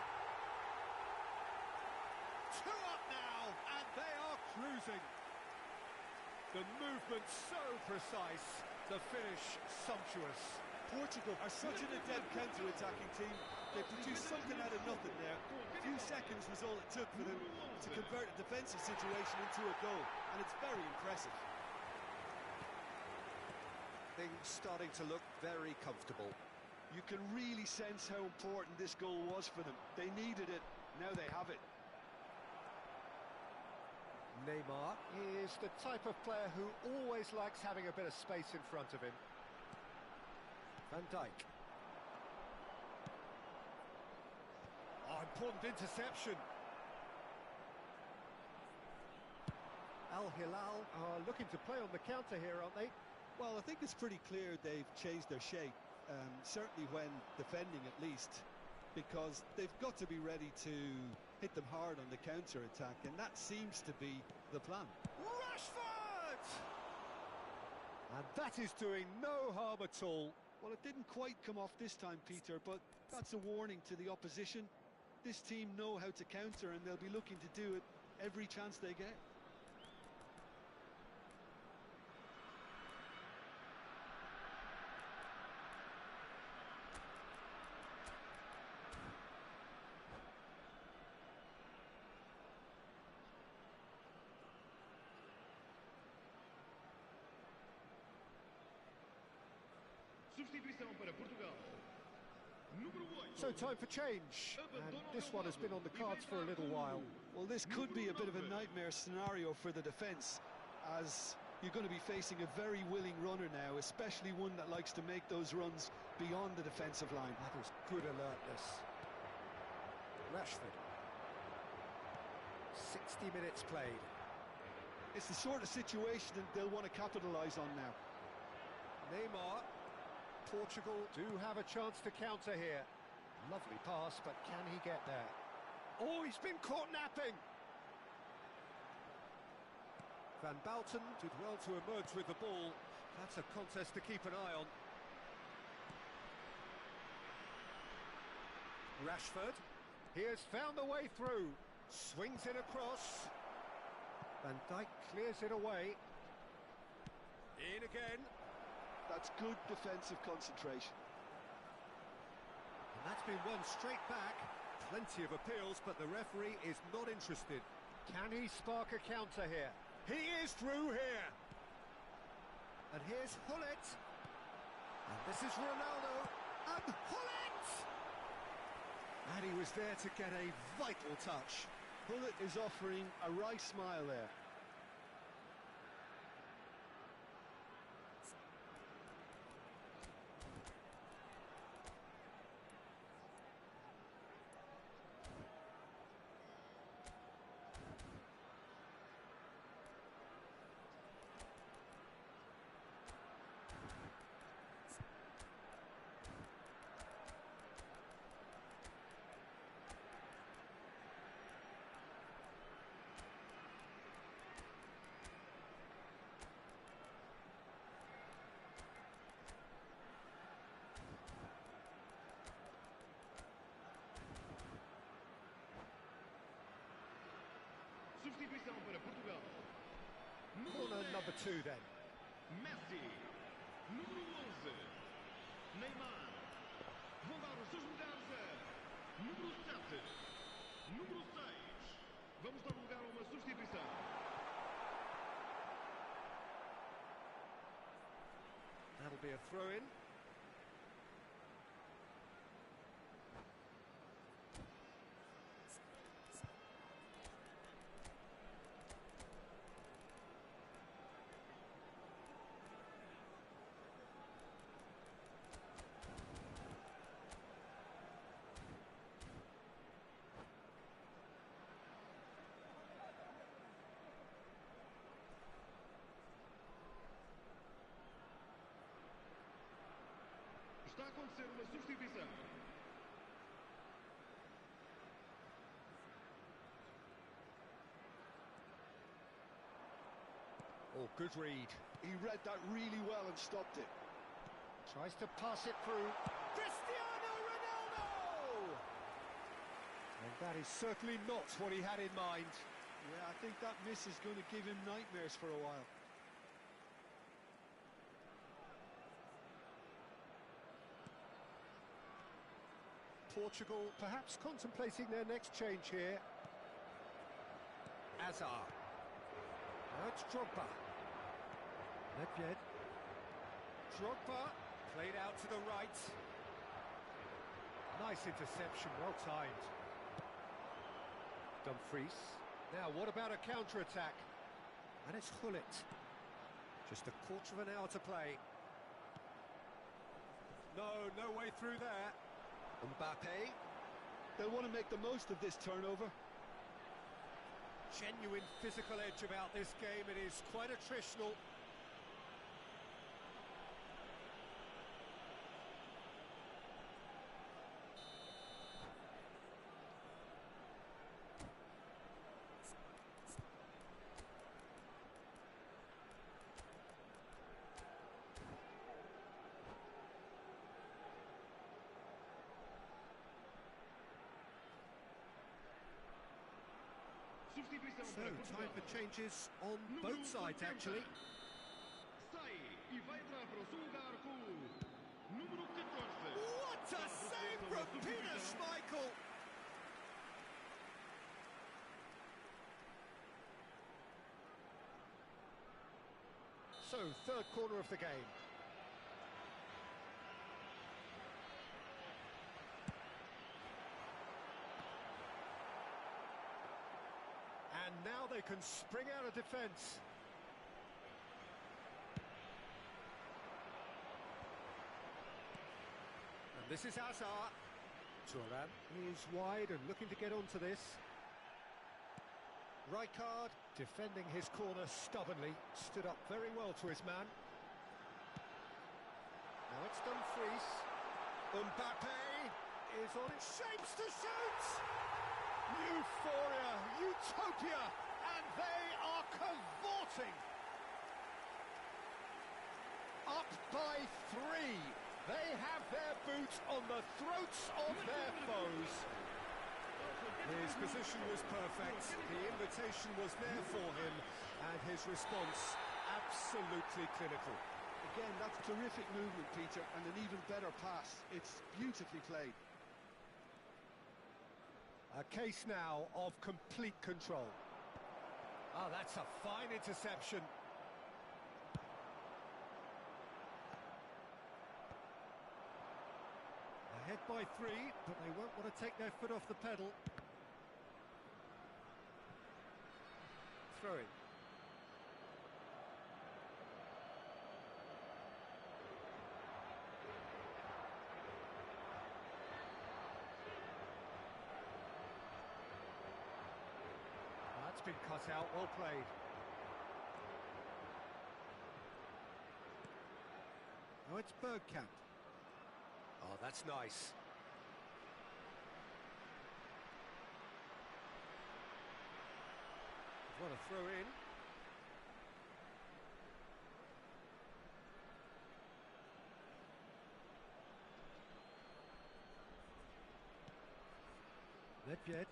2 up now, and they are cruising. The movement so precise, the finish sumptuous. Portugal are such an adept counter-attacking team. They produced something out of nothing there. A few seconds was all it took for them to convert a defensive situation into a goal, and it's very impressive. Things starting to look very comfortable. You can really sense how important this goal was for them. They needed it, now they have it. Neymar is the type of player who always likes having a bit of space in front of him. Van Dijk. Oh, important interception. Al Hilal are looking to play on the counter here, aren't they? Well, I think it's pretty clear they've changed their shape, certainly when defending at least, because they've got to be ready to hit them hard on the counter-attack, and that seems to be the plan. Rashford! And that is doing no harm at all. Well, it didn't quite come off this time, Peter, but that's a warning to the opposition. This team know how to counter, and they'll be looking to do it every chance they get. Substituição para Portugal. Número 8. So time for change, and this one has been on the cards for a little while. Well, this could be a bit of a nightmare scenario for the defence, as you're going to be facing a very willing runner now, especially one that likes to make those runs beyond the defensive line. That was good alertness. Rashford. 60 minutes played. It's the sort of situation that they'll want to capitalise on now. Neymar. Portugal do have a chance to counter here. Lovely pass, but can he get there? Oh, he's been caught napping! Van Bouten did well to emerge with the ball. That's a contest to keep an eye on. Rashford. He has found the way through. Swings it across. Van Dijk clears it away. In again. That's good defensive concentration. And that's been won straight back. Plenty of appeals, but the referee is not interested. Can he spark a counter here? He is through here. And here's Hullet. And this is Ronaldo. And Hullet! And he was there to get a vital touch. Hullet is offering a wry smile there. Substituição para Portugal. Corner number 2 then. Messi. Número 11. Neymar. Vão dar os seus lugares a número 7. Número 6. Vamos dar lugar a uma substituição. That'll be a throw-in. Está a acontecer uma substituição. Oh, good read. He read that really well and stopped it. Tries to pass it through. Cristiano Ronaldo! And that is certainly not what he had in mind. Yeah, I think that miss is going to give him nightmares for a while. Portugal perhaps contemplating their next change here. Azar. Now it's Drogba. Nedved. Drogba played out to the right. Nice interception, well timed. Dumfries. Now what about a counter-attack? And it's Hullet. Just a quarter of an hour to play. No way through there. Mbappe. They'll want to make the most of this turnover. Genuine physical edge about this game. It is quite attritional. So, time for changes on both sides, actually. Sai e vai entrar para o seu lugar com o número 14. What a save from Peter Schmeichel! So, third corner of the game. And now they can spring out of defence. And this is Hazard. Thuram is wide and looking to get onto this. Rijkaard defending his corner stubbornly, stood up very well to his man. Now it's Dumfries. Mbappe is on its shapes to shoot! Euphoria, utopia, and they are cavorting. Up by 3. They have their boot on the throats of their foes. His position was perfect, the invitation was there for him, and his response absolutely clinical. Again, that's terrific movement, Peter, and an even better pass. It's beautifully played. A case now of complete control. Oh, that's a fine interception. Ahead by 3, but they won't want to take their foot off the pedal. Throw it. That's been cut out, well played. Oh, it's Bergkamp. Oh, that's nice. What a throw in. Nedved.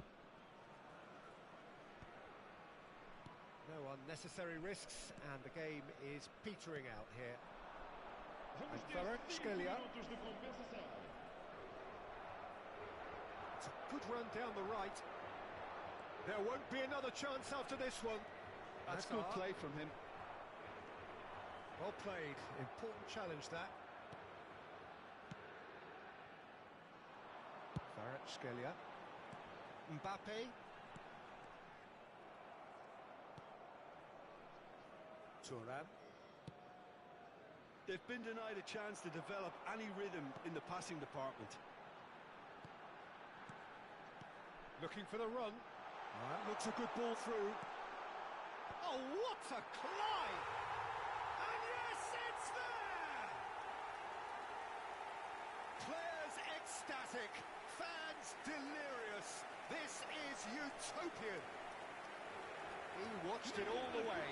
No unnecessary risks, and the game is petering out here. And Kvaratskhelia. It's a good run down the right. There won't be another chance after this one. That's good play from him. Well played. Important challenge, that. Kvaratskhelia. Mbappe. Thuram. They've been denied a chance to develop any rhythm in the passing department. Looking for the run. That looks a good ball through. Oh, what a climb! And yes, it's there! Players ecstatic, fans delirious. This is utopian. He watched it all the way,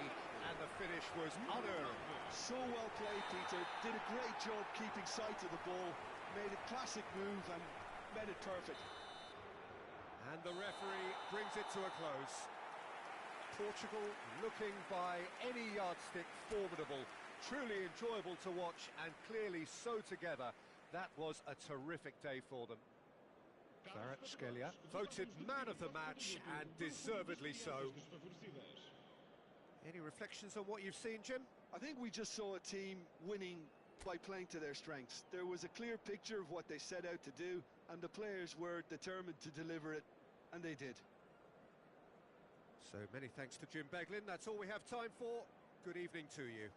and the finish was unearned. So well played, Peter. Did a great job keeping sight of the ball. Made a classic move and made it perfect. And the referee brings it to a close. Portugal looking by any yardstick formidable. Truly enjoyable to watch and clearly so together. That was a terrific day for them. Kvaratskhelia voted man of the match and deservedly so. Any reflections on what you've seen, Jim? I think we just saw a team winning by playing to their strengths. There was a clear picture of what they set out to do, and the players were determined to deliver it, and they did. So many thanks to Jim Beglin. That's all we have time for. Good evening to you.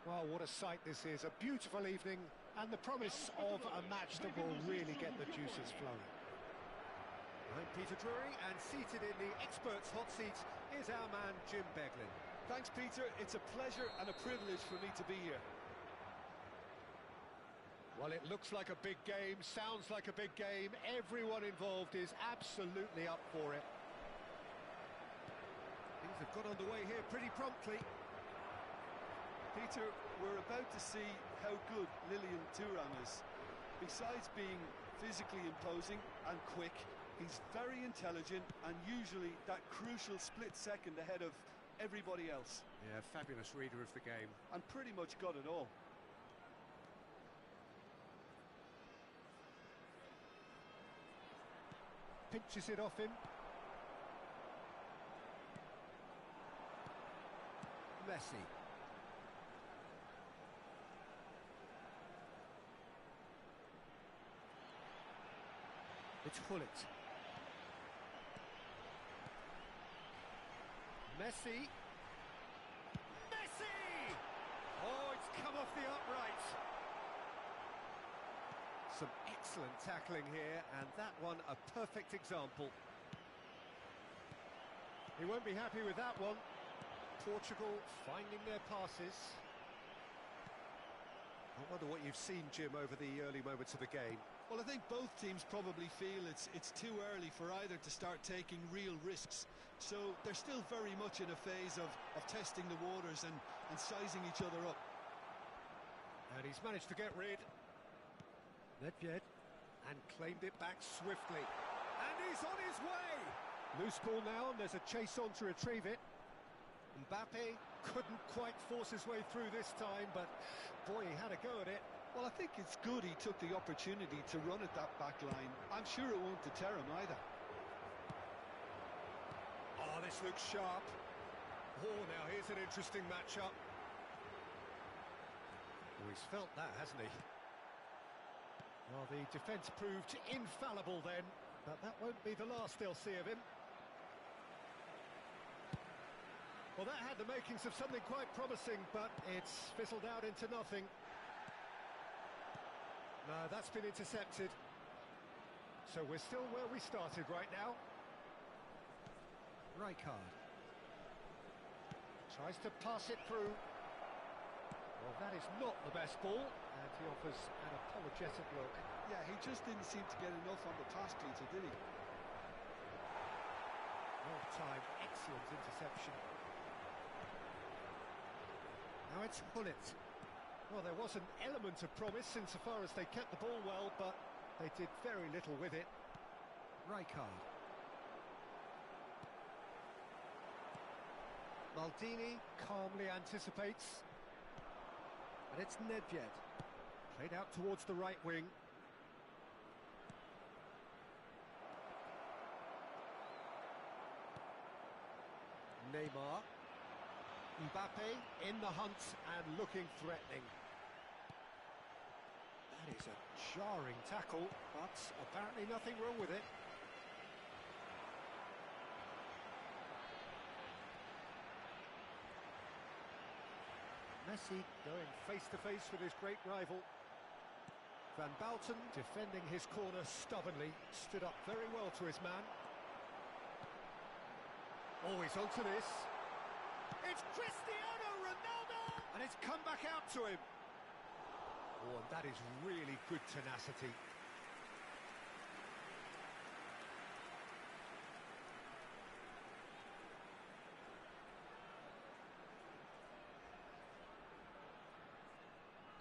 Well, what a sight this is. A beautiful evening and the promise of a match that will really get the juices flowing. I'm Peter Drury, and seated in the experts' hot seat is our man Jim Beglin. Thanks, Peter. It's a pleasure and a privilege for me to be here. Well, it looks like a big game, sounds like a big game. Everyone involved is absolutely up for it. Things have got underway here pretty promptly. Peter, we're about to see how good Lilian Thuram is. Besides being physically imposing and quick, he's very intelligent and usually that crucial split second ahead of everybody else. Yeah, fabulous reader of the game. And pretty much got it all. Pinches it off him. Messi. It's Hullet. Messi. Messi! Oh, it's come off the upright. Some excellent tackling here, and that one a perfect example. He won't be happy with that one. Portugal finding their passes. I wonder what you've seen, Jim, over the early moments of the game. Well, I think both teams probably feel it's too early for either to start taking real risks. So they're still very much in a phase of testing the waters and sizing each other up. And he's managed to get rid. Nedved, and claimed it back swiftly. And he's on his way! Loose ball now, and there's a chase on to retrieve it. Mbappe couldn't quite force his way through this time, but boy, he had a go at it. Well, I think it's good he took the opportunity to run at that back line. I'm sure it won't deter him either. Oh, this looks sharp. Oh, now here's an interesting matchup. Oh, he's felt that, hasn't he? Well, the defence proved infallible then, but that won't be the last they'll see of him. Well, that had the makings of something quite promising, but it's fizzled out into nothing. No, that's been intercepted. So we're still where we started right now. Rijkaard. Tries to pass it through. Well, that is not the best ball, and he offers an apologetic look. Yeah, he just didn't seem to get enough on the pass, Peter, did he? Well-timed, excellent interception. Now it's Hullet. Well, there was an element of promise insofar as they kept the ball well, but they did very little with it. Rijkaard. Maldini calmly anticipates. And it's Nedved. Played out towards the right wing. Neymar. Mbappe in the hunt and looking threatening. That is a jarring tackle, but apparently nothing wrong with it. Messi going face-to-face with his great rival. Van Bouten defending his corner stubbornly, stood up very well to his man. Oh, he's onto this. It's Cristiano Ronaldo! And it's come back out to him. Oh, and that is really good tenacity.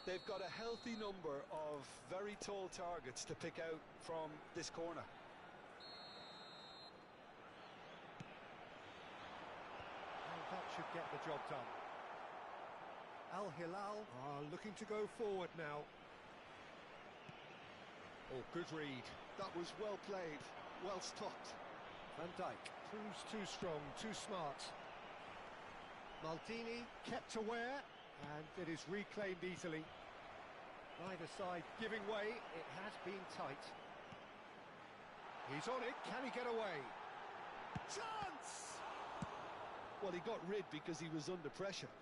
They've got a healthy number of very tall targets to pick out from this corner. Well, that should get the job done. Al Hilal are looking to go forward now. Oh, good read. That was well played, well stopped. Van Dijk proves too strong, too smart. Maldini kept aware, and it is reclaimed easily. Neither side giving way, it has been tight. He's on it, can he get away? Chance! Well, he got rid because he was under pressure.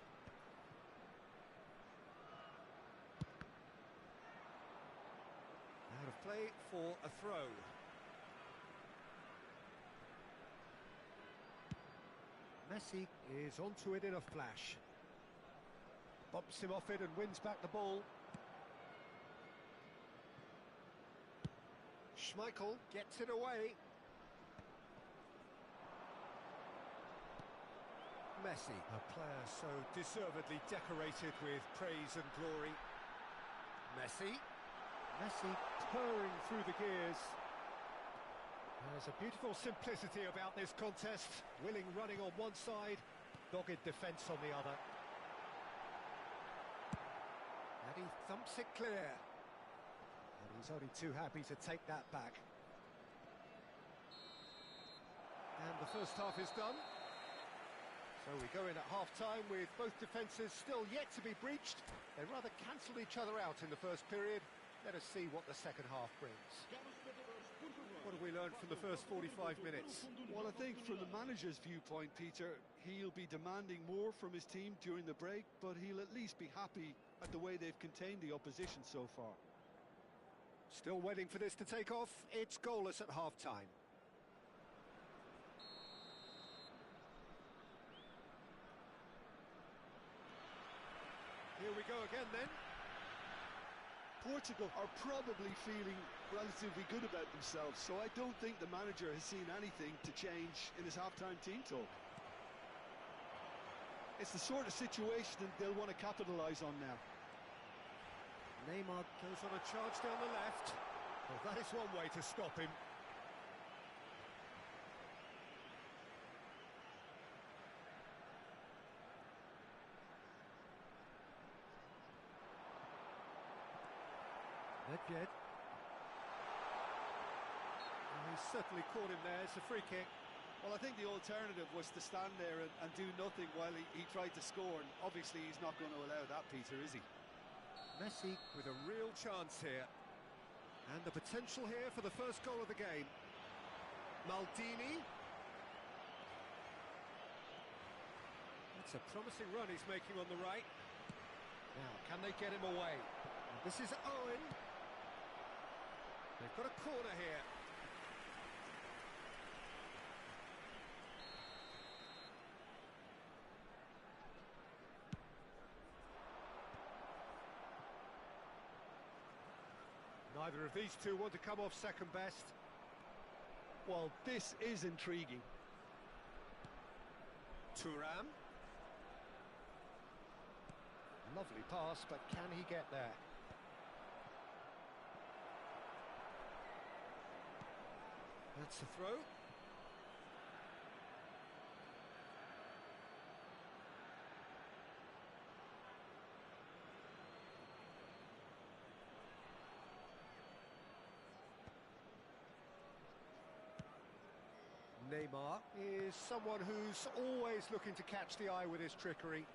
play for a throw. Messi is onto it in a flash. Bumps him off it and wins back the ball. Schmeichel gets it away. Messi, a player so deservedly decorated with praise and glory. Messi purring through the gears. There's a beautiful simplicity about this contest. Willing running on one side, dogged defence on the other. And he thumps it clear. And he's only too happy to take that back. And the first half is done. So we go in at half-time with both defences still yet to be breached. They rather cancelled each other out in the first period. Let us see what the second half brings. What have we learned from the first 45 minutes? Well, I think from the manager's viewpoint, Peter, he'll be demanding more from his team during the break, but he'll at least be happy at the way they've contained the opposition so far. Still waiting for this to take off. It's goalless at half-time. Here we go again then. Portugal are probably feeling relatively good about themselves, so I don't think the manager has seen anything to change in his half-time team talk. It's the sort of situation that they'll want to capitalise on now. Neymar goes on a charge down the left. Well, that is one way to stop him. Nedved. He's certainly caught him there. It's a free kick. Well, I think the alternative was to stand there and do nothing while he tried to score, and obviously he's not going to allow that, Peter, is he? Messi with a real chance here. And the potential here for the first goal of the game. Maldini. That's a promising run he's making on the right. Now, can they get him away? And this is Owen. They've got a corner here. Neither of these two want to come off second best. Well, this is intriguing. Thuram. Lovely pass, but can he get there? That's a throw. Neymar is someone who's always looking to catch the eye with his trickery.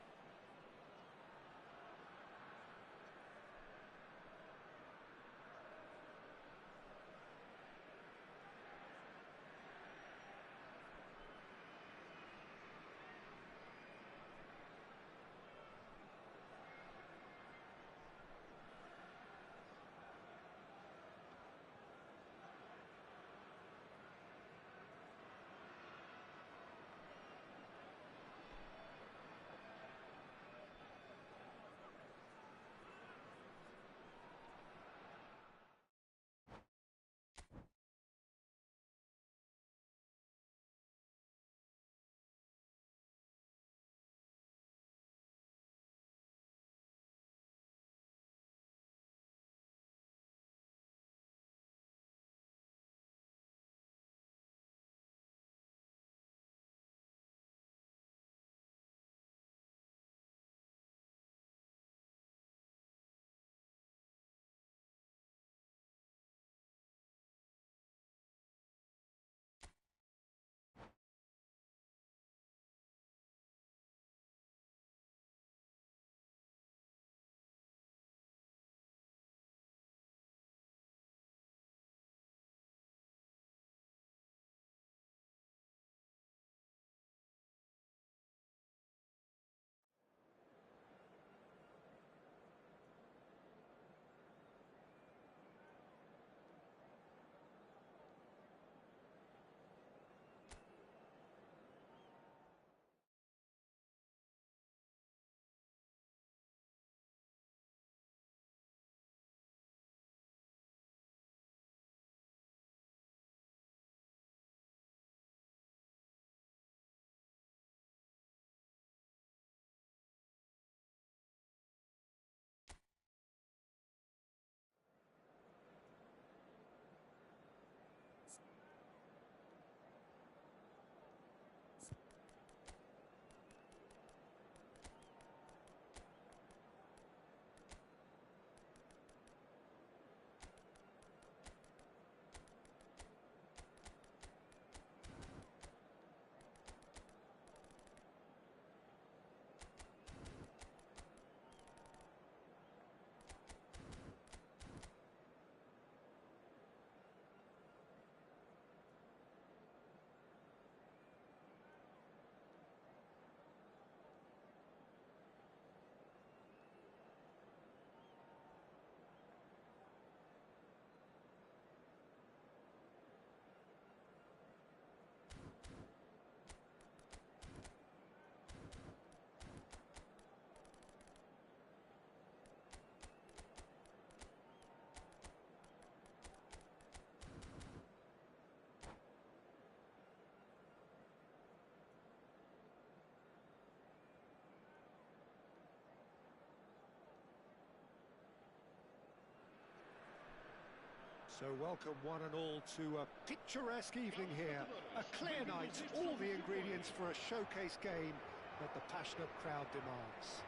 So welcome one and all to a picturesque evening here. A clear night, all the ingredients for a showcase game that the passionate crowd demands.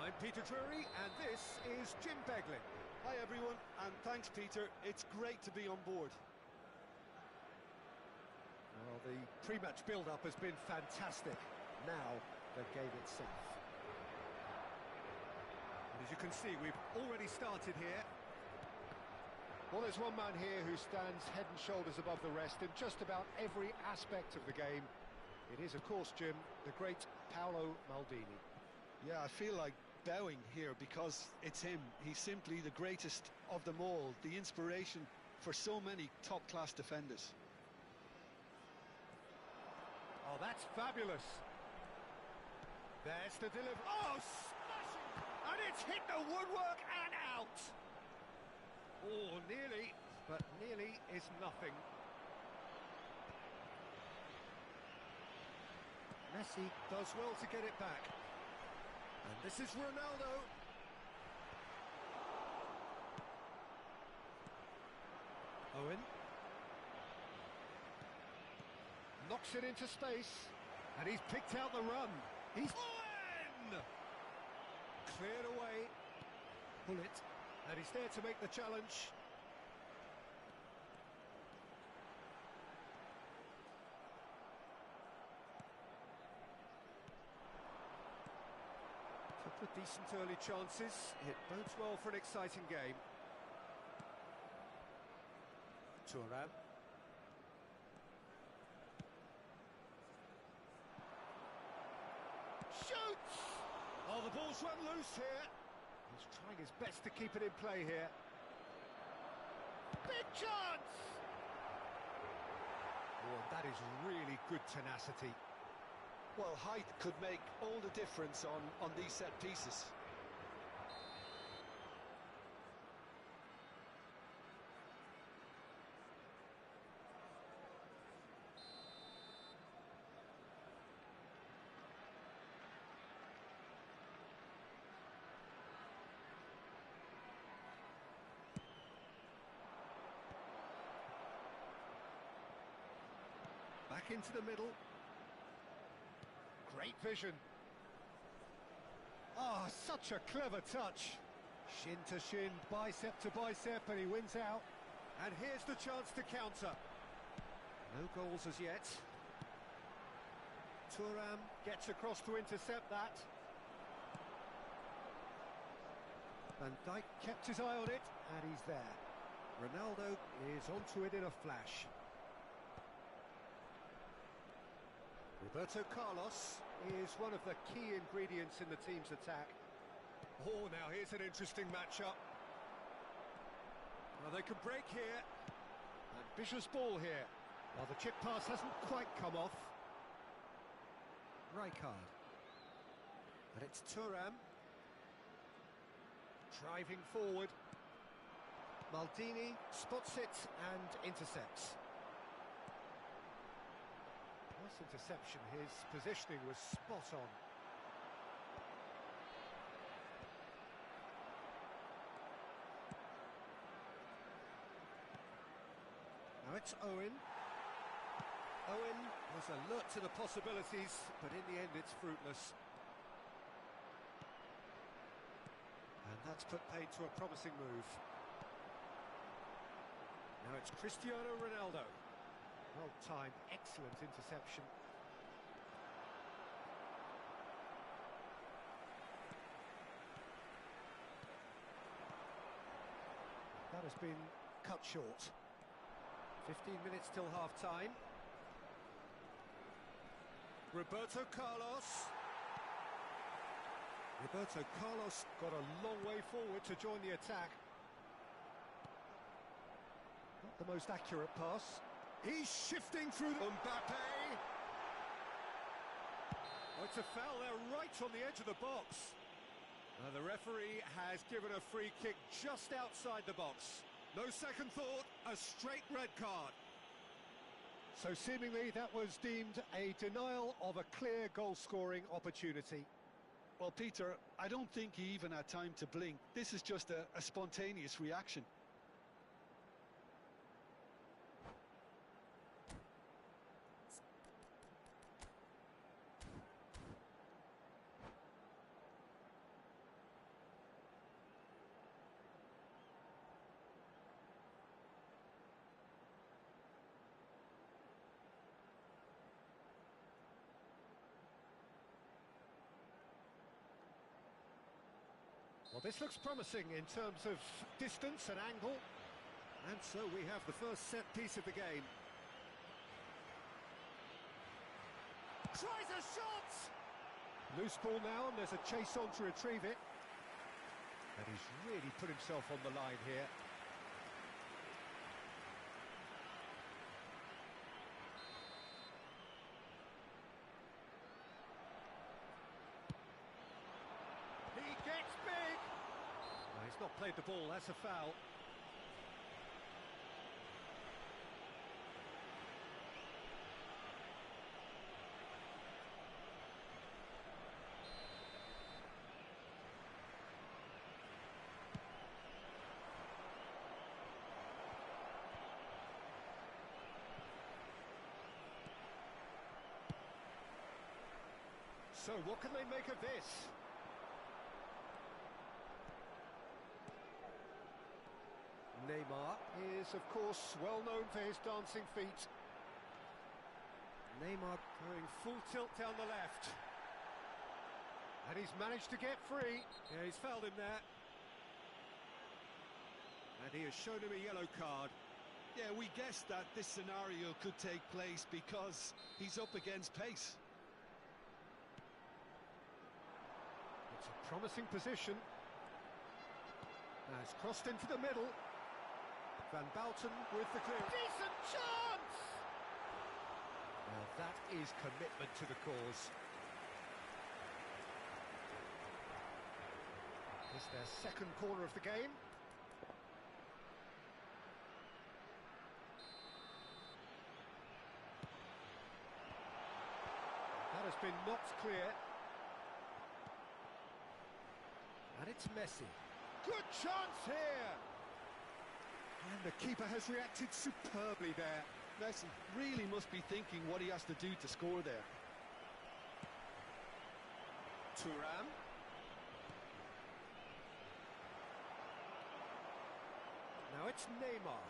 I'm Peter Drury, and this is Jim Beglin. Hi everyone, and thanks Peter. It's great to be on board. Well, the pre-match build-up has been fantastic. Now the game itself. And as you can see, we've already started here. Well, there's one man here who stands head and shoulders above the rest in just about every aspect of the game. It is, of course, Jim, the great Paolo Maldini. Yeah, I feel like bowing here because it's him. He's simply the greatest of them all, the inspiration for so many top-class defenders. Oh, that's fabulous. There's the delivery. Oh, smashing! And it's hit the woodwork and out! Oh, nearly, but nearly is nothing. Messi does well to get it back. And this is Ronaldo. Owen. Knocks it into space. And he's picked out the run. He's... Owen! Cleared away. Pull it. And he's there to make the challenge. Couple of decent early chances. It bodes well for an exciting game. Thuram. Shoots! Oh, the ball's run loose here. He's trying his best to keep it in play here. Big chance! Oh, that is really good tenacity. Well, height could make all the difference on these set pieces. Back into the middle. Great vision. Ah, such a clever touch. Shin to shin, bicep to bicep, and he wins out. And here's the chance to counter. No goals as yet. Thuram gets across to intercept that. Van Dijk kept his eye on it, and he's there. Ronaldo is onto it in a flash. Roberto Carlos is one of the key ingredients in the team's attack. Oh, now here's an interesting matchup. Well, they can break here. Ambitious ball here. Well, the chip pass hasn't quite come off. Rijkaard. And it's Thuram. Driving forward. Maldini spots it and intercepts. Nice interception, his positioning was spot on. Now it's Owen. Owen was alert to the possibilities, but in the end it's fruitless. And that's put paid to a promising move. Now it's Cristiano Ronaldo. Well-timed, excellent interception. That has been cut short. 15 minutes till half-time. Roberto Carlos. Roberto Carlos got a long way forward to join the attack. Not the most accurate pass. He's shifting through the... Mbappe! Oh, it's a foul there right on the edge of the box. The referee has given a free kick just outside the box. No second thought, a straight red card. So seemingly that was deemed a denial of a clear goal-scoring opportunity. Well, Peter, I don't think he even had time to blink. This is just a spontaneous reaction. Well, this looks promising in terms of distance and angle. And so we have the first set piece of the game. Tries a shot! Loose ball now, and there's a chase on to retrieve it. And he's really put himself on the line here. He gets big! No, he's not played the ball, that's a foul. So, what can they make of this? Neymar is, of course, well known for his dancing feet. Neymar going full tilt down the left. And he's managed to get free. Yeah, he's fouled him there. And he has shown him a yellow card. Yeah, we guessed that this scenario could take place because he's up against pace. It's a promising position. Now it's crossed into the middle. Van Bouten with the clear. Decent chance! Now that is commitment to the cause. It's their second corner of the game. That has been knocked clear. And it's Messi. Good chance here! And the keeper has reacted superbly there. Messi really must be thinking what he has to do to score there. Thuram. Now it's Neymar.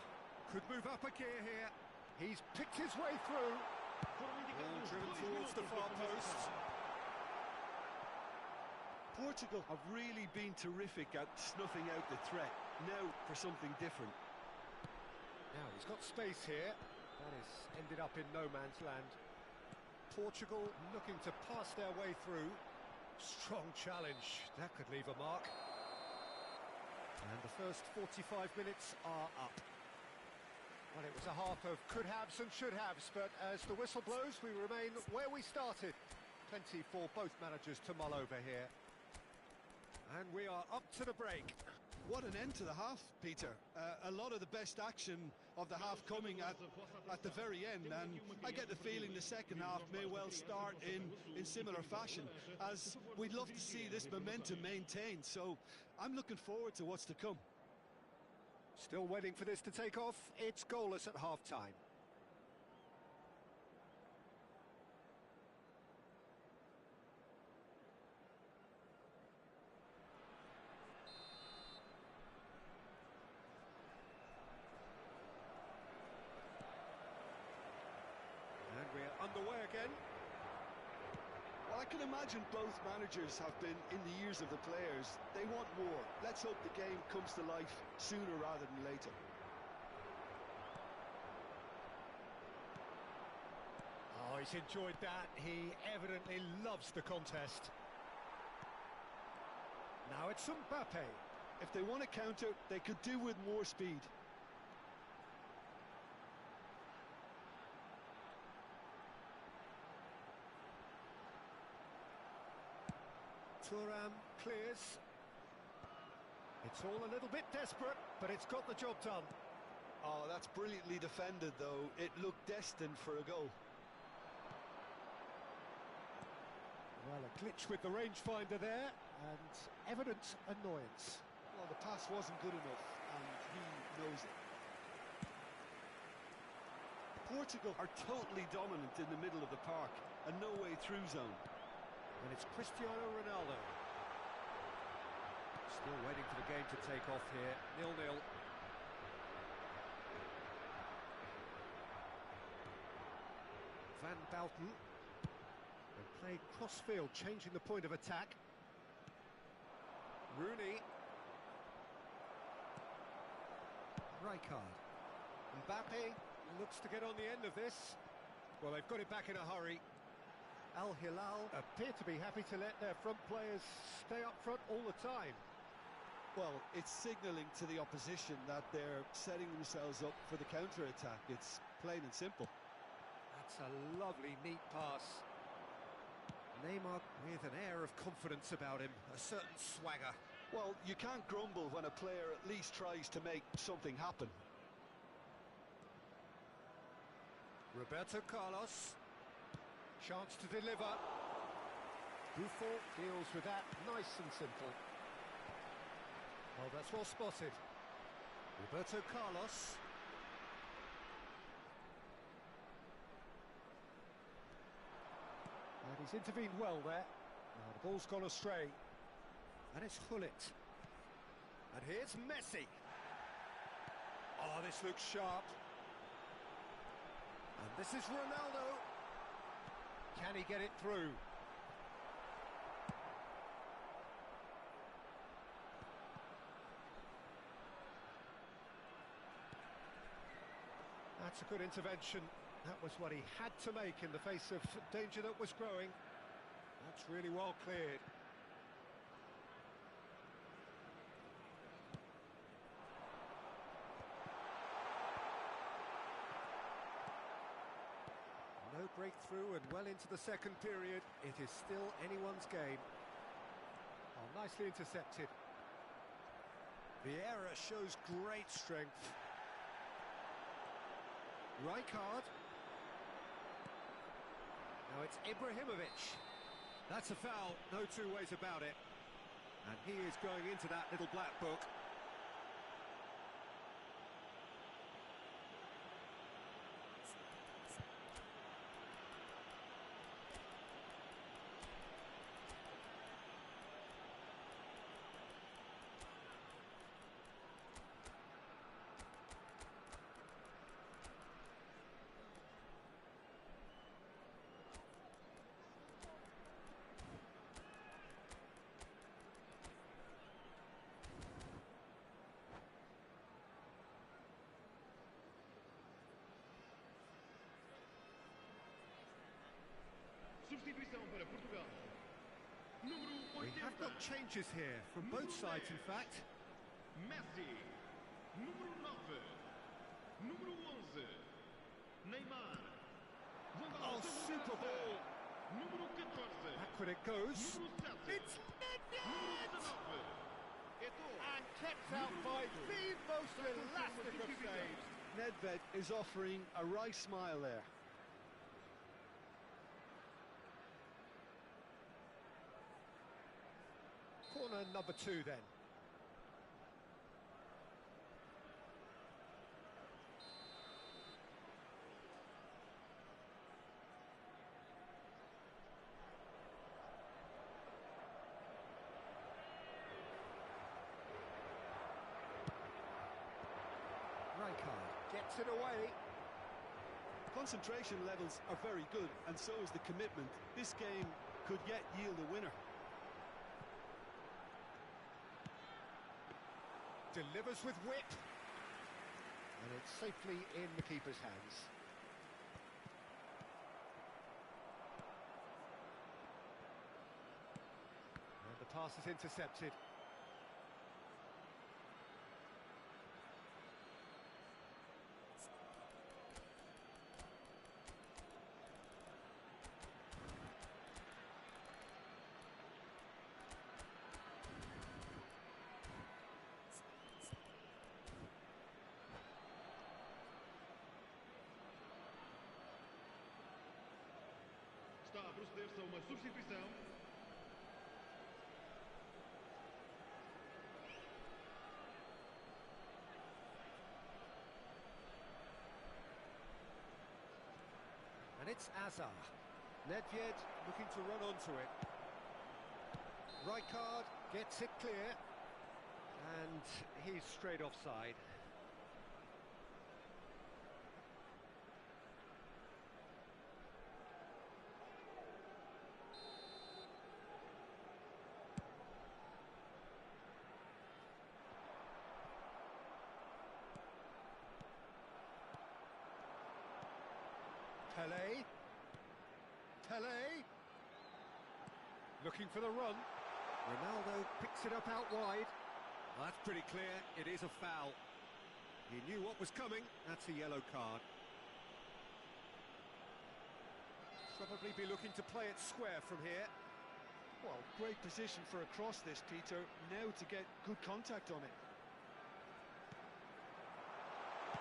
Could move up a gear here. He's picked his way through. Ball driven towards the far post. Portugal have really been terrific at snuffing out the threat. Now for something different. Now he's got space here. That has ended up in no man's land. Portugal looking to pass their way through. Strong challenge. That could leave a mark. And the first 45 minutes are up. Well, it was a half of could-haves and should-haves, but as the whistle blows, we remain where we started. Plenty for both managers to mull over here. And we are up to the break. What an end to the half, Peter. A lot of the best action of the half coming at the very end, and I get the feeling the second half may well start in similar fashion, as we'd love to see this momentum maintained, so I'm looking forward to what's to come. Still waiting for this to take off. It's goalless at half-time. And we're underway again. Well, I can imagine both managers have been in the ears of the players. They want more. Let's hope the game comes to life sooner rather than later. Oh, he's enjoyed that. He evidently loves the contest. Now it's Mbappe. If they want to counter, they could do with more speed. Thuram clears. It's all a little bit desperate, but it's got the job done. Oh, that's brilliantly defended, though. It looked destined for a goal. Well, a glitch with the rangefinder there, and evident annoyance. Well, the pass wasn't good enough, and he knows it. Portugal are totally dominant in the middle of the park, a no-way through zone. And it's Cristiano Ronaldo. Still waiting for the game to take off here. 0-0. Van Bouten. And play cross-field, changing the point of attack. Rooney. Rijkaard. Mbappe looks to get on the end of this. Well, they've got it back in a hurry. Al Hilal appear to be happy to let their front players stay up front all the time. Well, it's signalling to the opposition that they're setting themselves up for the counter-attack. It's plain and simple. That's a lovely, neat pass. Neymar with an air of confidence about him, a certain swagger. Well, you can't grumble when a player at least tries to make something happen. Roberto Carlos. Chance to deliver. Buffon deals with that nice and simple. Well, that's well spotted. Roberto Carlos. And he's intervened well there. Now the ball's gone astray. And it's Hullet. And here's Messi. Oh, this looks sharp. And this is Ronaldo. Can he get it through? That's a good intervention. That was what he had to make in the face of danger that was growing. That's really well cleared. No breakthrough and well into the second period. It is still anyone's game. Oh, nicely intercepted. Vieira shows great strength. Rijkaard. Now it's Ibrahimovic. That's a foul, no two ways about it. And he is going into that little black book. Substituição para Portugal. Número We have 80. got changes here from both sides, in fact. Messi. Número 9. Número 11. Neymar. Vão dar Oh, o segundo super lugar. ball. Número 14. Back when it goes. Número 7. It's Número Nedved! 19. Eto'o. And kept out by the most elastic of saves. Nedved is offering a right smile there. Corner number 2 then. Rijkaard gets it away. Concentration levels are very good, and so is the commitment. This game could yet yield a winner. Delivers with whip. And it's safely in the keeper's hands. And the pass is intercepted. Está a proceder-se a uma substituição. And it's Azar. Nedved looking to run onto it. Rijkaard gets it clear. And he's straight offside. Pele. Pele. Looking for the run. Ronaldo picks it up out wide. Well, that's pretty clear. It is a foul. He knew what was coming. That's a yellow card. Probably be looking to play it square from here. Well, great position for a cross this, Peter. Now to get good contact on it.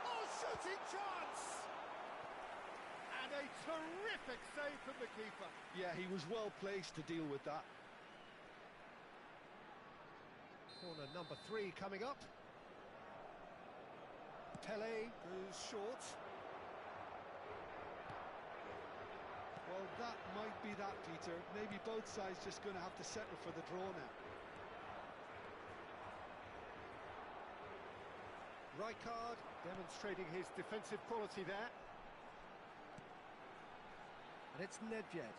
Oh, shooting chance! And a terrific save from the keeper. Yeah, he was well placed to deal with that. Corner number 3 coming up. Pele goes short. Well, that might be that, Peter. Maybe both sides just going to have to settle for the draw now. Rijkaard demonstrating his defensive quality there. And it's Nedved.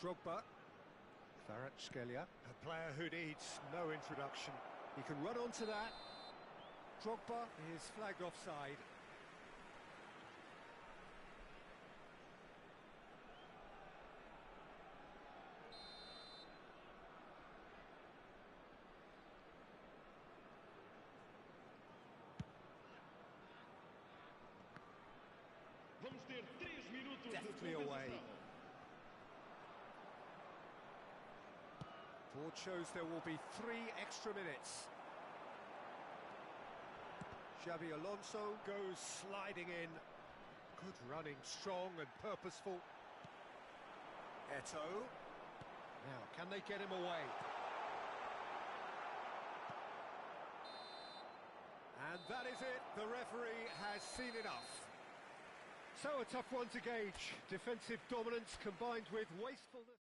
Drogba. Kvaratskhelia, a player who needs no introduction. He can run onto that. Drogba is flagged offside. Vamos ter 3 minutos Deftly de away. compensação. Board shows there will be 3 extra minutes. Xabi Alonso goes sliding in. Good running, strong and purposeful. Eto'o. Now, can they get him away? And that is it. The referee has seen enough. So a tough one to gauge. Defensive dominance combined with wastefulness.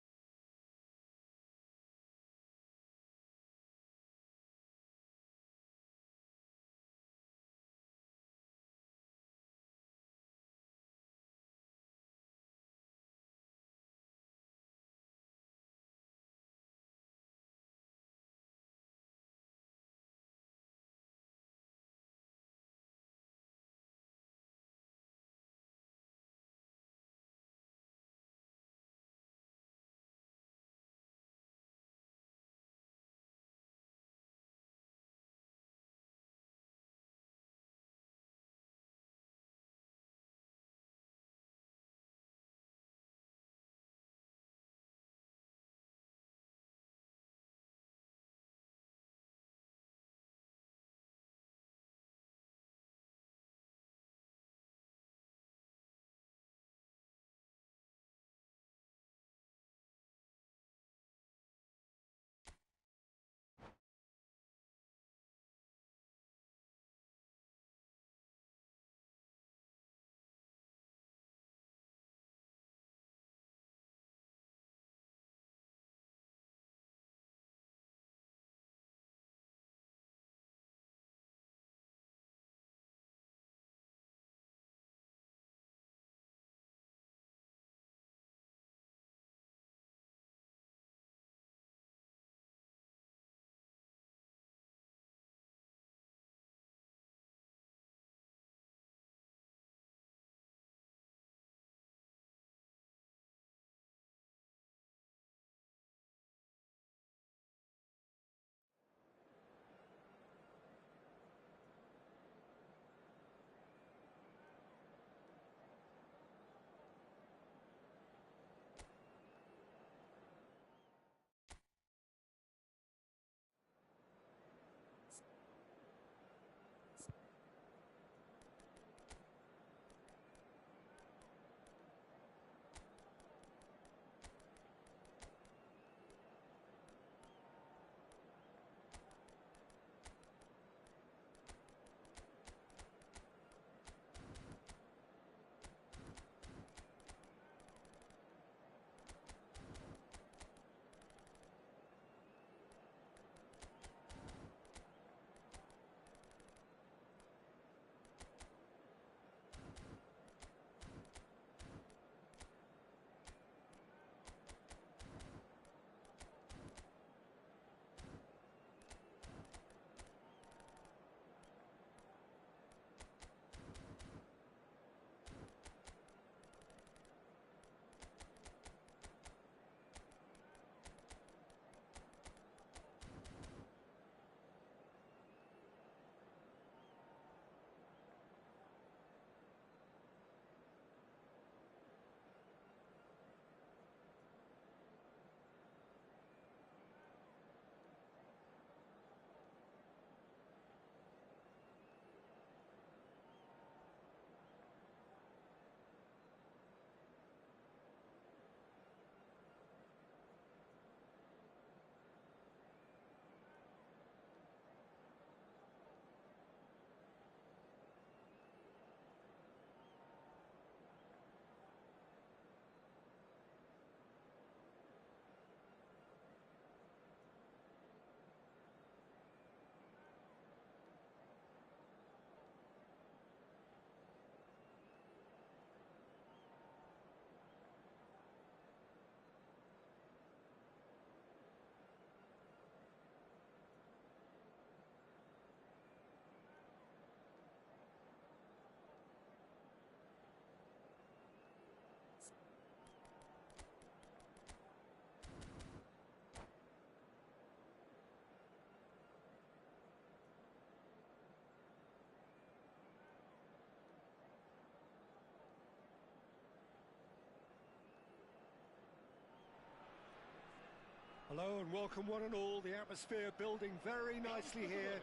Hello and welcome one and all. The atmosphere building very nicely here.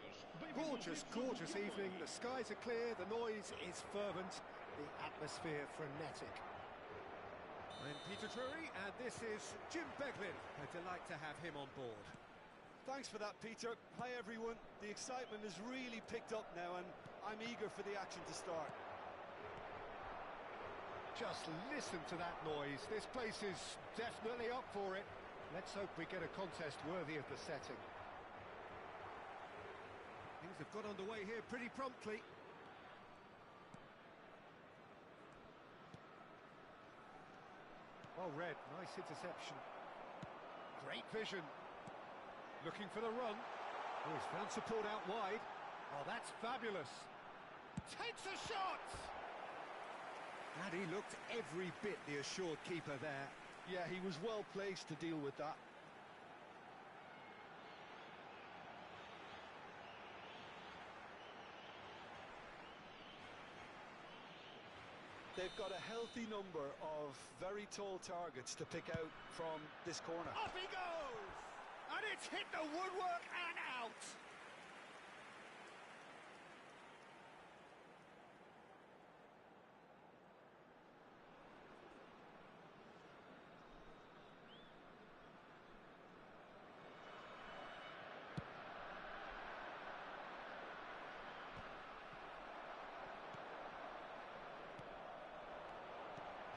Gorgeous, gorgeous evening. The skies are clear, the noise is fervent, the atmosphere frenetic. I'm Peter Drury and this is Jim Beglin. A delight to have him on board. Thanks for that, Peter. Hi, everyone. The excitement has really picked up now and I'm eager for the action to start. Just listen to that noise. This place is definitely up for it. Let's hope we get a contest worthy of the setting. Things have got underway here pretty promptly. Well read, nice interception. Great vision. Looking for the run. Oh, he's found support out wide. Oh, that's fabulous. Takes a shot! And he looked every bit the assured keeper there. Yeah, he was well placed to deal with that. They've got a healthy number of very tall targets to pick out from this corner. Up he goes! And it's hit the woodwork and out!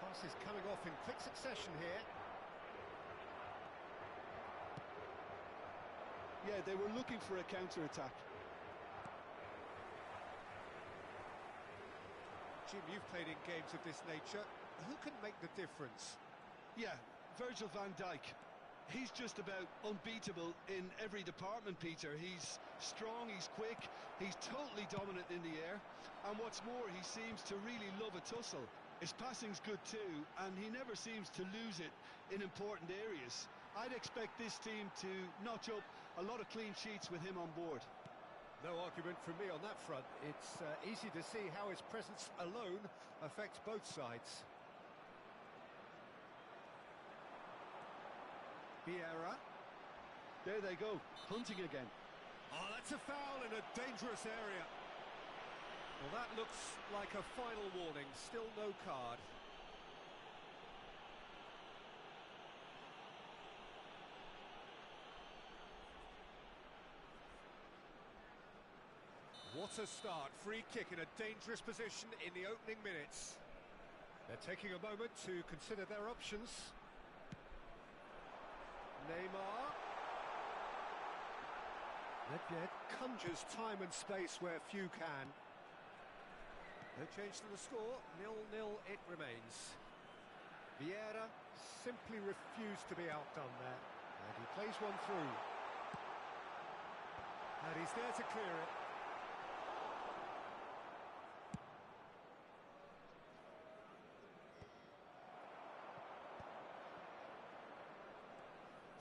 Pass is coming off in quick succession here. Yeah, they were looking for a counter-attack. Jim, you've played in games of this nature. Who can make the difference? Yeah, Virgil van Dijk. He's just about unbeatable in every department, Peter. He's strong, he's quick, he's totally dominant in the air. And what's more, he seems to really love a tussle. His passing's good too, and he never seems to lose it in important areas. I'd expect this team to notch up a lot of clean sheets with him on board. No argument from me on that front. It's easy to see how his presence alone affects both sides. Vieira. There they go, hunting again. Oh, that's a foul in a dangerous area. Well, that looks like a final warning. Still no card. What a start. Free kick in a dangerous position in the opening minutes. They're taking a moment to consider their options. Neymar. Nedved conjures time and space where few can. No change to the score, 0-0 it remains. Vieira simply refused to be outdone there. And he plays one through. And he's there to clear it.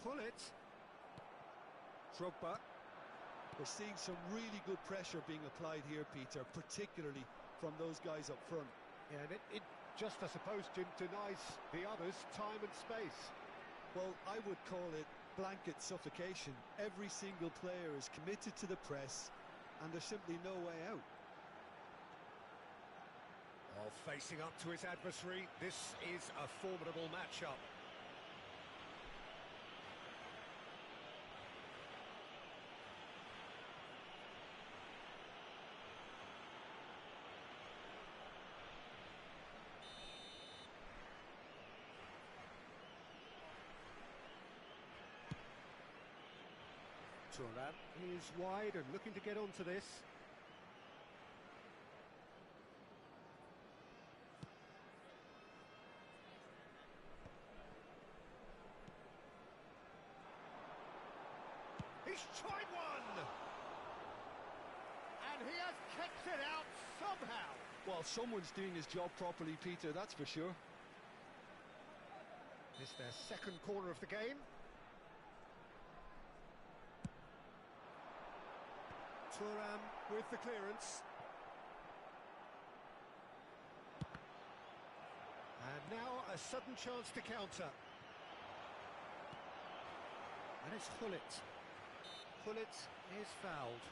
Pull it. Drogba. We're seeing some really good pressure being applied here, Peter, particularly from those guys up front. Yeah, and it just, I suppose, Jim, denies the others time and space. Well, I would call it blanket suffocation. Every single player is committed to the press, and there's simply no way out. While facing up to his adversary, this is a formidable matchup. Thuram is wide and looking to get onto this. He's tried one! And he has kicked it out somehow. Well, someone's doing his job properly, Peter, that's for sure. This is their second corner of the game. Thuram with the clearance. And now a sudden chance to counter. And And it's Hullet. Hullet is fouled.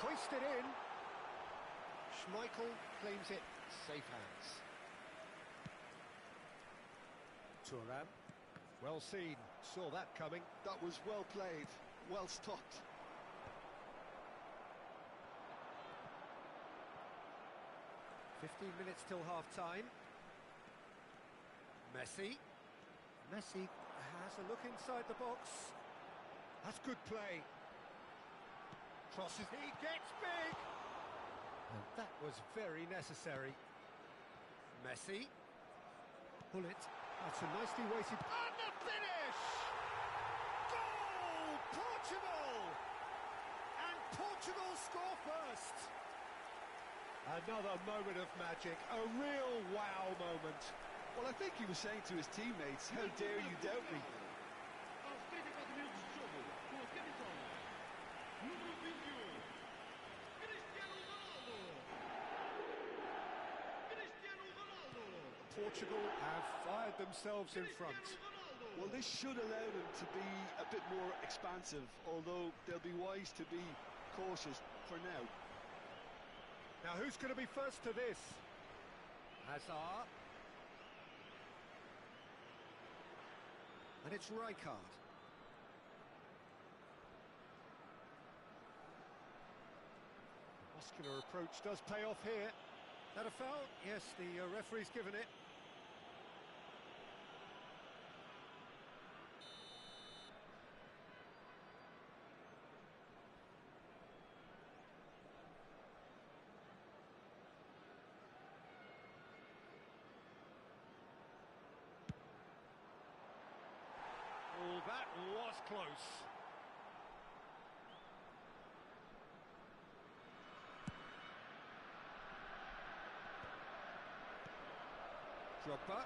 Hoisted in. Schmeichel claims it. Safe hands. Thuram. Well seen. Saw that coming. That was well played, well stopped. .15 minutes till half-time. Messi. Messi has a look inside the box. That's good play. Crosses, he gets big! And that was very necessary. Messi. Hullet. That's a nicely weighted... And the finish! Goal! Portugal! And Portugal score first! Another moment of magic, a real wow moment. Well, I think he was saying to his teammates, how dare you doubt me? Aos 34 minutos de jogo, com a camisola número 21, Cristiano Ronaldo. Cristiano Ronaldo. Portugal have fired themselves in front. Well, this should allow them to be a bit more expansive, although they'll be wise to be cautious for now. Now, who's going to be first to this? Hazard. And it's Rijkaard. Muscular approach does pay off here. That a foul? Yes, the referee's given it. Oh, that was close. Drogba.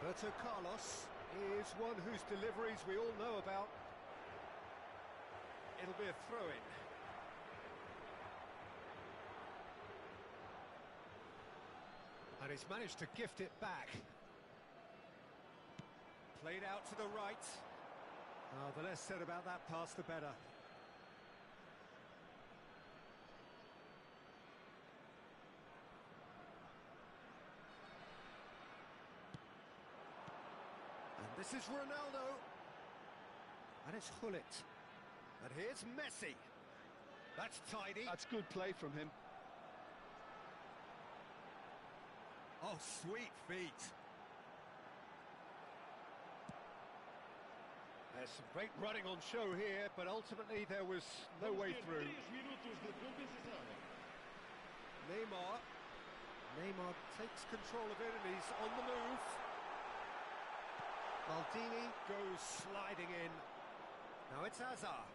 Roberto Carlos is one whose deliveries we all know about. It'll be a throw-in. And he's managed to gift it back. Played out to the right. Oh, the less said about that pass, the better. And this is Ronaldo. And it's Hullet. And here's Messi. That's tidy. That's good play from him. Oh, sweet feet. There's some great running on show here, but ultimately there was no way through. 3 minutos de compensação. Neymar takes control of it and he's on the move. Maldini goes sliding in. Now it's Hazard.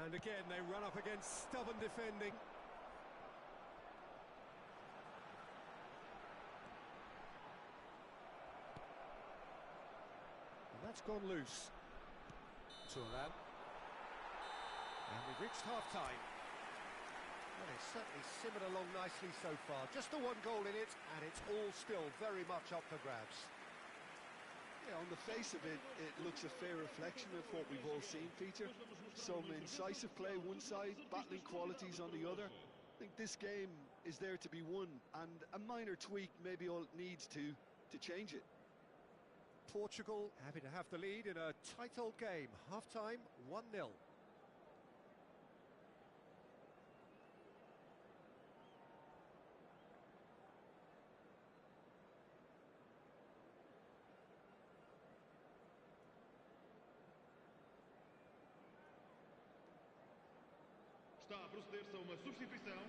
And again they run up against stubborn defending. And that's gone loose. Thuram. And we've reached half-time. Well, it's certainly simmered along nicely so far. Just the one goal in it, and it's all still very much up for grabs. Yeah, on the face of it, it looks a fair reflection of what we've all seen, Peter. Some incisive play one side, battling qualities on the other. I think this game is there to be won, and a minor tweak maybe all it needs to change it. Portugal happy to have the lead in a tight old game. Half-time, 1-0. Está a proceder-se a uma substituição.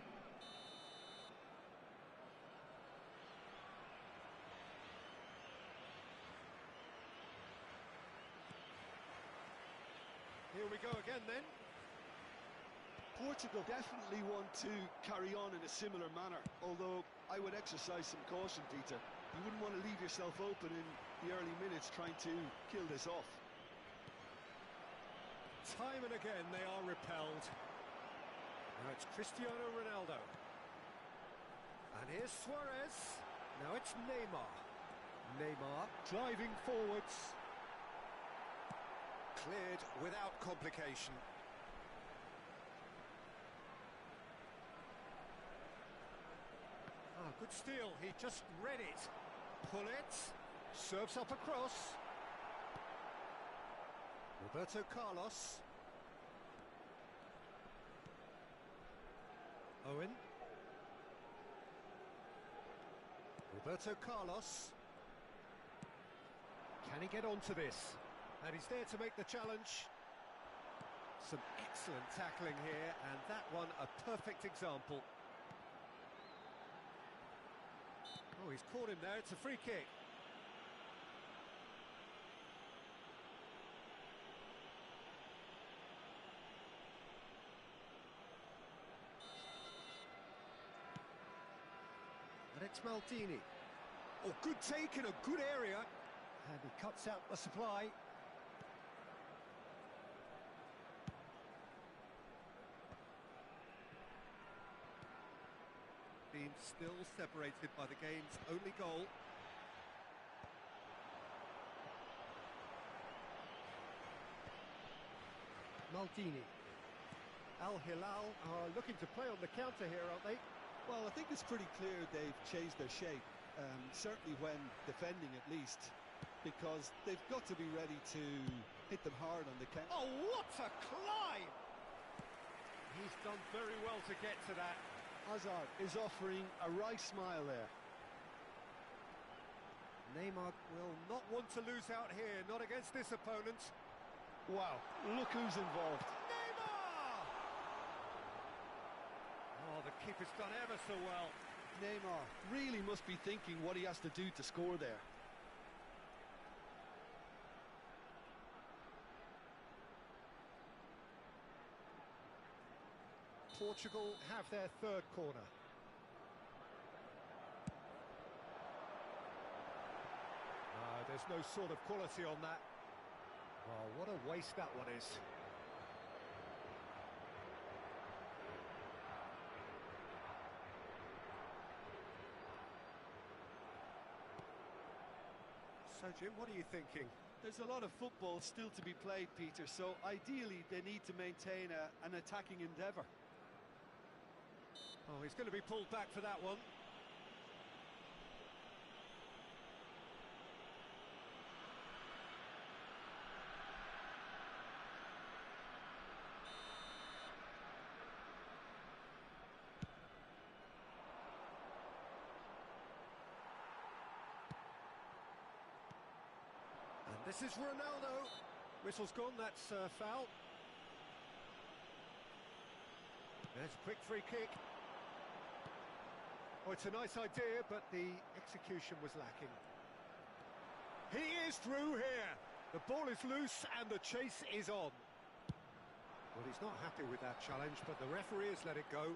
Here we go again then. Portugal definitely want to carry on in a similar manner, although I would exercise some caution, Peter. You wouldn't want to leave yourself open in the early minutes trying to kill this off. Time and again they are repelled. Now it's Cristiano Ronaldo. And here's Suarez. Now it's Neymar. Neymar driving forwards. Cleared without complication. Ah, good steal. He just read it. Pull it. Serves up across. Roberto Carlos. Owen. Roberto Carlos. Can he get onto this? And he's there to make the challenge. Some excellent tackling here, and that one a perfect example. Oh, he's caught him there. It's a free kick. And it's Maldini. Oh, good take in a good area. And he cuts out the supply. Being still separated by the game's only goal. Maldini. Al Hilal are looking to play on the counter here, aren't they? Well, I think it's pretty clear they've changed their shape, certainly when defending at least, because they've got to be ready to hit them hard on the counter. Oh, what a climb! He's done very well to get to that. Hazard is offering a wry smile there. Neymar will not want to lose out here, not against this opponent. Wow, look who's involved. Neymar! Oh, the keeper's done ever so well. Neymar really must be thinking what he has to do to score there. Portugal have their third corner. There's no sort of quality on that. Well, what a waste that one is. So, Jim, what are you thinking? There's a lot of football still to be played, Peter, so ideally they need to maintain an attacking endeavour. Oh, he's going to be pulled back for that one. And this is Ronaldo. Whistle's gone, that's foul. There's a quick free kick. Oh, it's a nice idea, but the execution was lacking. He is through here. The ball is loose and the chase is on. Well, he's not happy with that challenge, but the referee has let it go.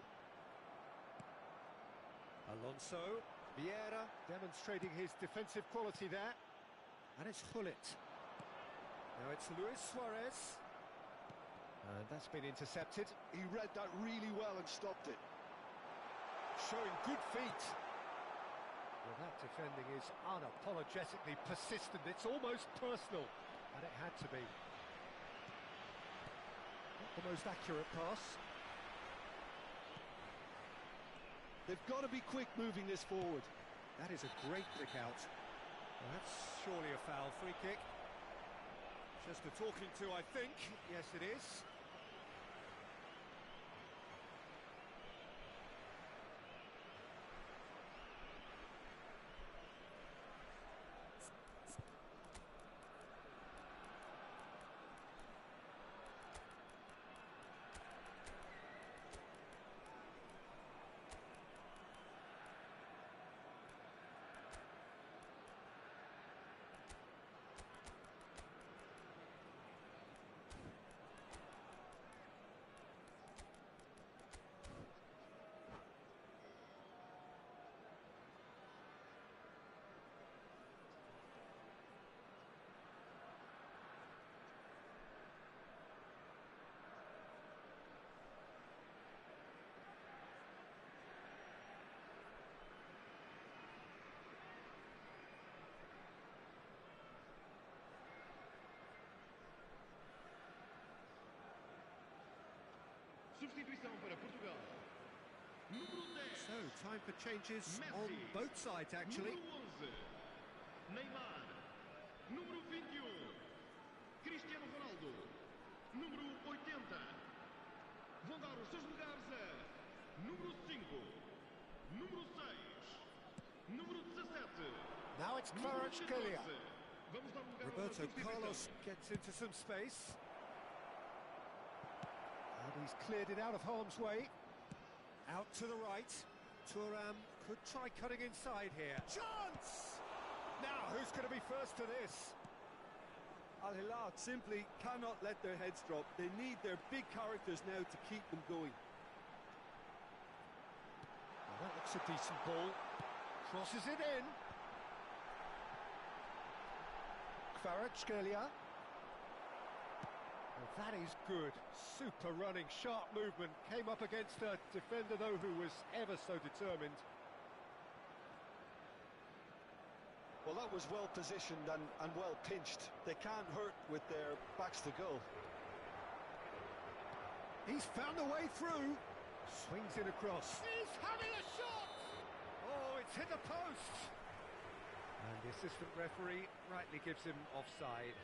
Alonso, Vieira demonstrating his defensive quality there. And it's Hullet. Now it's Luis Suarez. And that's been intercepted. He read that really well and stopped it. Showing good feet. Well, that defending is unapologetically persistent. It's almost personal, and it had to be. Not the most accurate pass. They've got to be quick moving this forward. That is a great pick out. Well, that's surely a foul. Free kick. Just a talking to, I think. Yes, it is. Substituição para Portugal. Número 10. So, time for changes Messi. on both sides, actually. Número 11. Neymar. Número 21. Cristiano Ronaldo. Número 80. Vão dar os seus lugares a número 5. Número 6. Número 17. Now it's Número Kvaratskhelia. 14. Vamos dar lugar a uma Roberto substituição. Carlos gets into some space. And he's cleared it out of harm's way. Out to the right. Thuram could try cutting inside here. Chance! Now, who's going to be first to this? Al Hilal simply cannot let their heads drop. They need their big characters now to keep them going. Well, that looks a decent ball. Crosses it in. Kvaratskhelia. Well, that is good. Super running, sharp movement. Came up against a defender, though, who was ever so determined. Well, that was well positioned and well pinched. They can't hurt with their backs to goal. He's found a way through. Swings it across. He's having a shot! Oh, it's hit the post! And the assistant referee rightly gives him offside.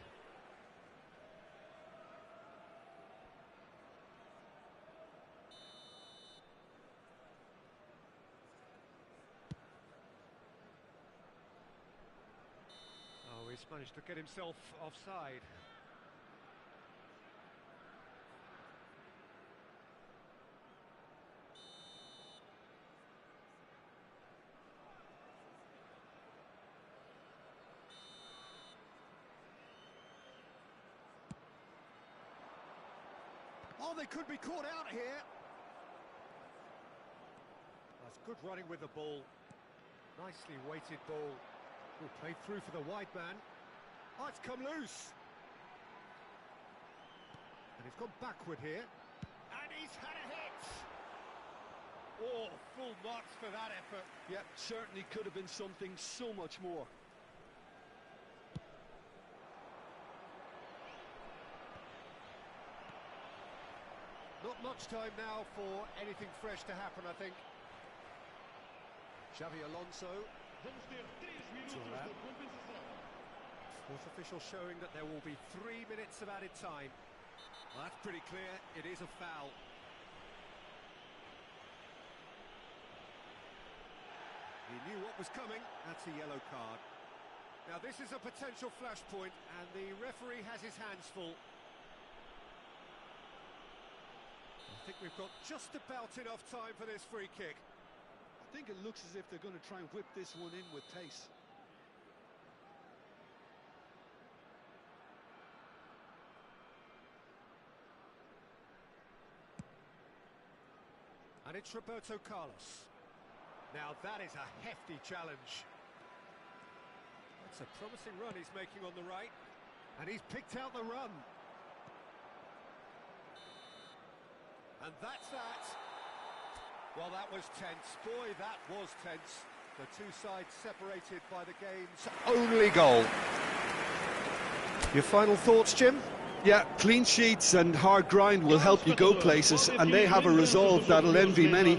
Oh, he's managed to get himself offside. Oh, they could be caught out here. That's good running with the ball. Nicely weighted ball. Well, played through for the wide man. Oh, it's come loose. And he's gone backward here. And he's had a hit. Oh, full marks for that effort. Yep, certainly could have been something so much more. Not much time now for anything fresh to happen, I think. Xavi Alonso. Vamos ter 3 minutos Thuram. de compensação. Fourth official showing that there will be 3 minutes of added time. Well, that's pretty clear. It is a foul. He knew what was coming. That's a yellow card. Now, this is a potential flashpoint, and the referee has his hands full. I think we've got just about enough time for this free kick. I think it looks as if they're going to try and whip this one in with pace. And it's Roberto Carlos. Now that is a hefty challenge. It's a promising run he's making on the right. And he's picked out the run. And that's that. Well, that was tense. Boy, that was tense. The two sides separated by the game's only goal. Your final thoughts, Jim? Yeah, clean sheets and hard grind will help you go places, and they have a resolve that'll envy many.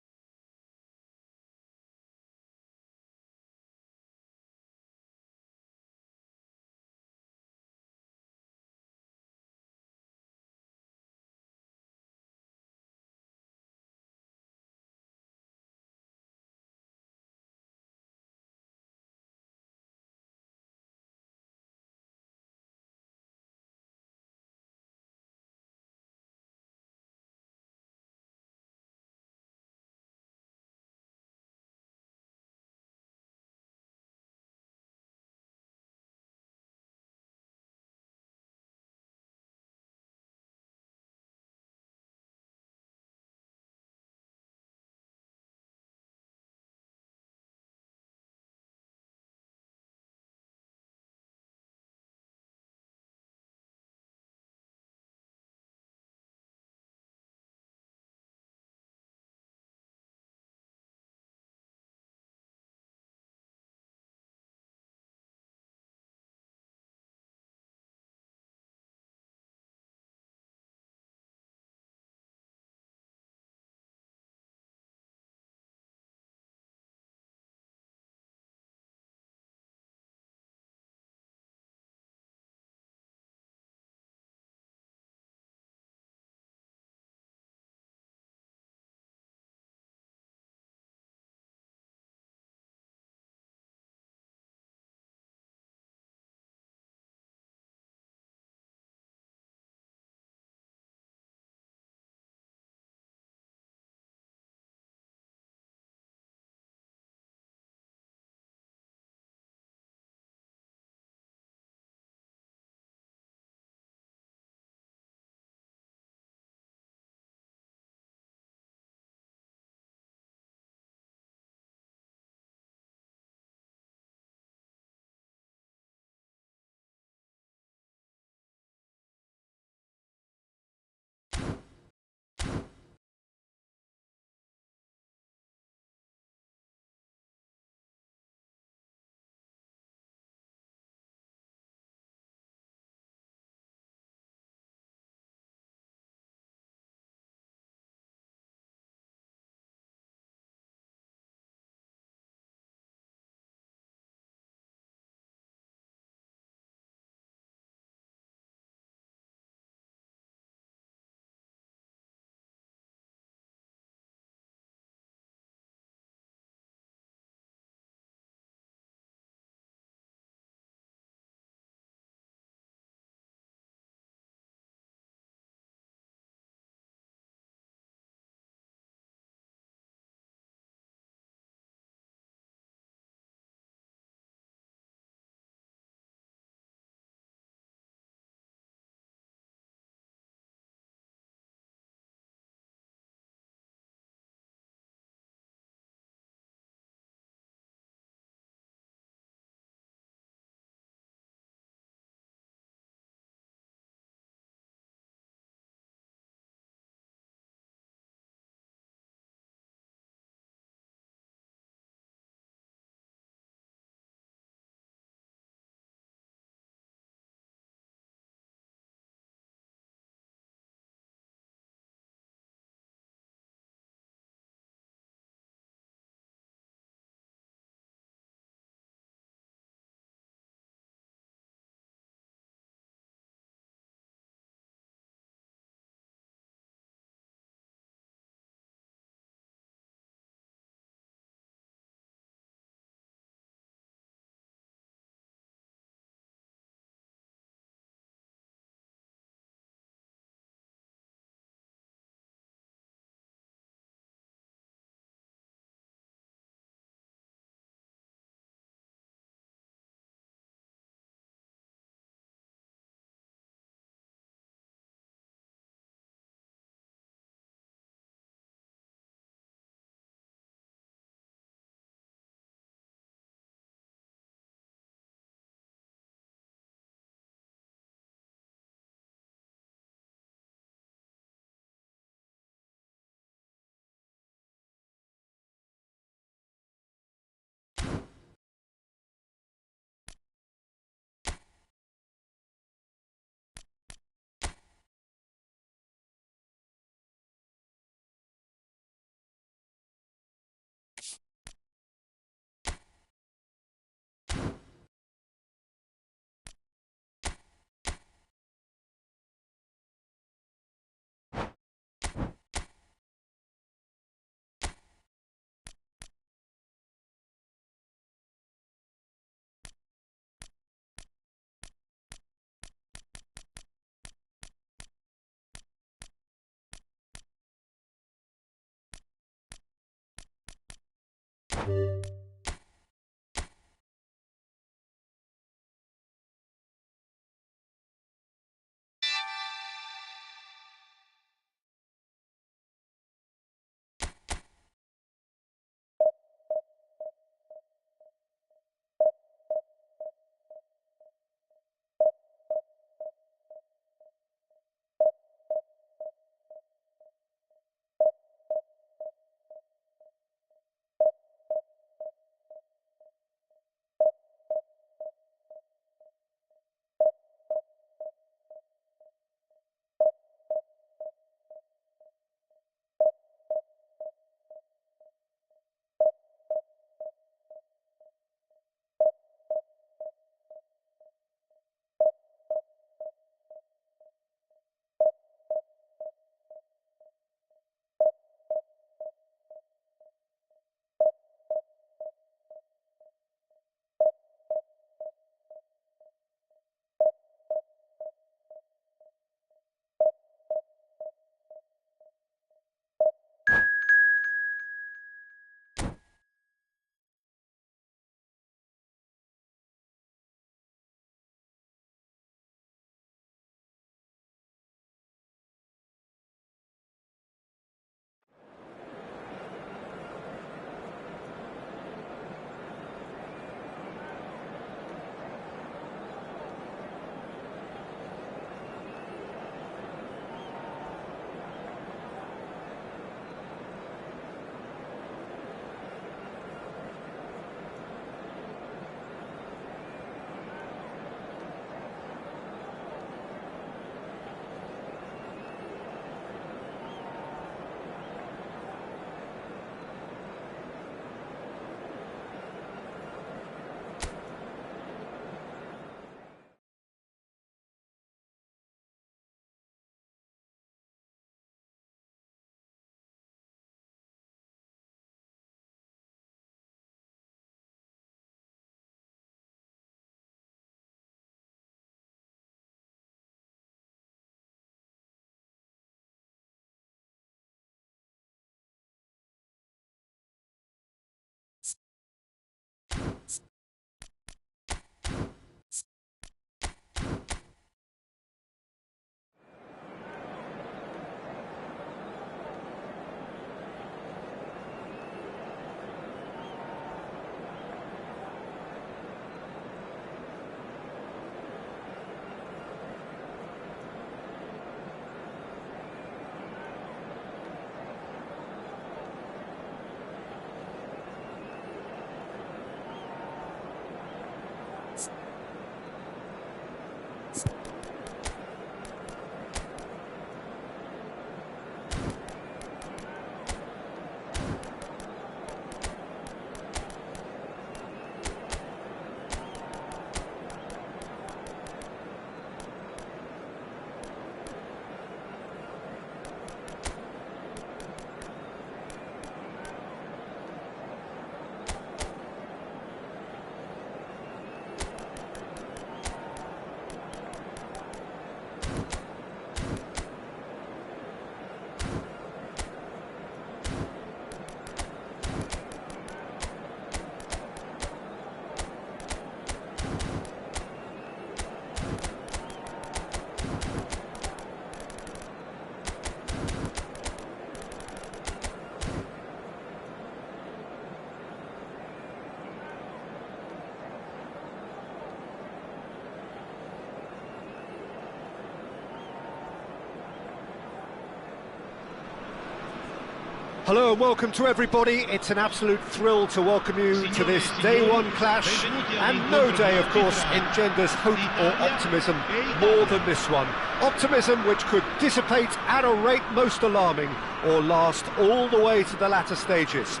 Hello and welcome to everybody. It's an absolute thrill to welcome you to this day one clash, and no day, of course, engenders hope or optimism more than this one. Optimism which could dissipate at a rate most alarming or last all the way to the latter stages.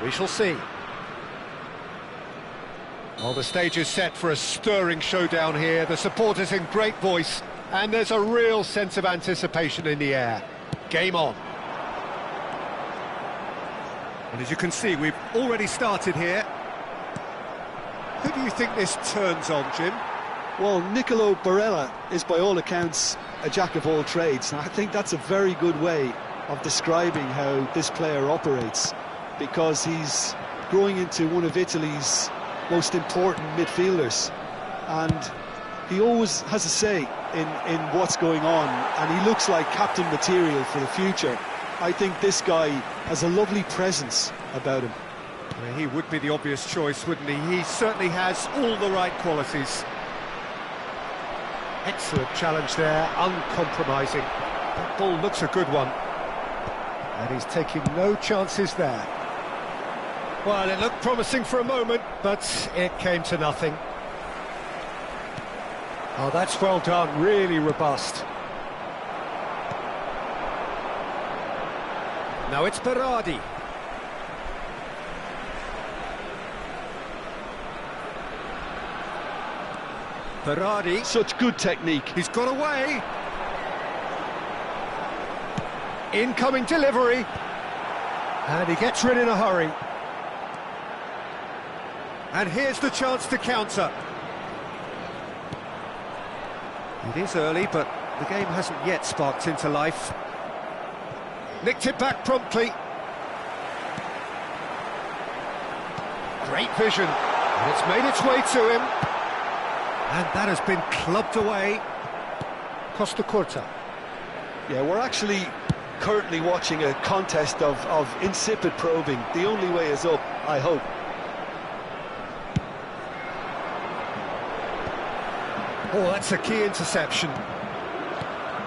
We shall see. Well, the stage is set for a stirring showdown here. The supporters in great voice, and there's a real sense of anticipation in the air. Game on. And as you can see, we've already started here. Who do you think this turns on, Jim? Well, Nicolo Barella is by all accounts a jack of all trades. And I think that's a very good way of describing how this player operates, because he's growing into one of Italy's most important midfielders, and he always has a say in what's going on, and he looks like captain material for the future. I think this guy has a lovely presence about him. Well, he would be the obvious choice, wouldn't he? He certainly has all the right qualities. Excellent challenge there, uncompromising. That ball looks a good one. And he's taking no chances there. Well, it looked promising for a moment, but it came to nothing. Oh, that's well done, really robust. Now it's Berardi. Berardi. Such good technique. He's got away. Incoming delivery. And he gets rid in a hurry. And here's the chance to counter. It is early, but the game hasn't yet sparked into life. Nicked it back promptly. Great vision. And it's made its way to him. And that has been clubbed away. Costa Curta. Yeah, we're actually currently watching a contest of insipid probing. The only way is up, I hope. Oh, that's a key interception.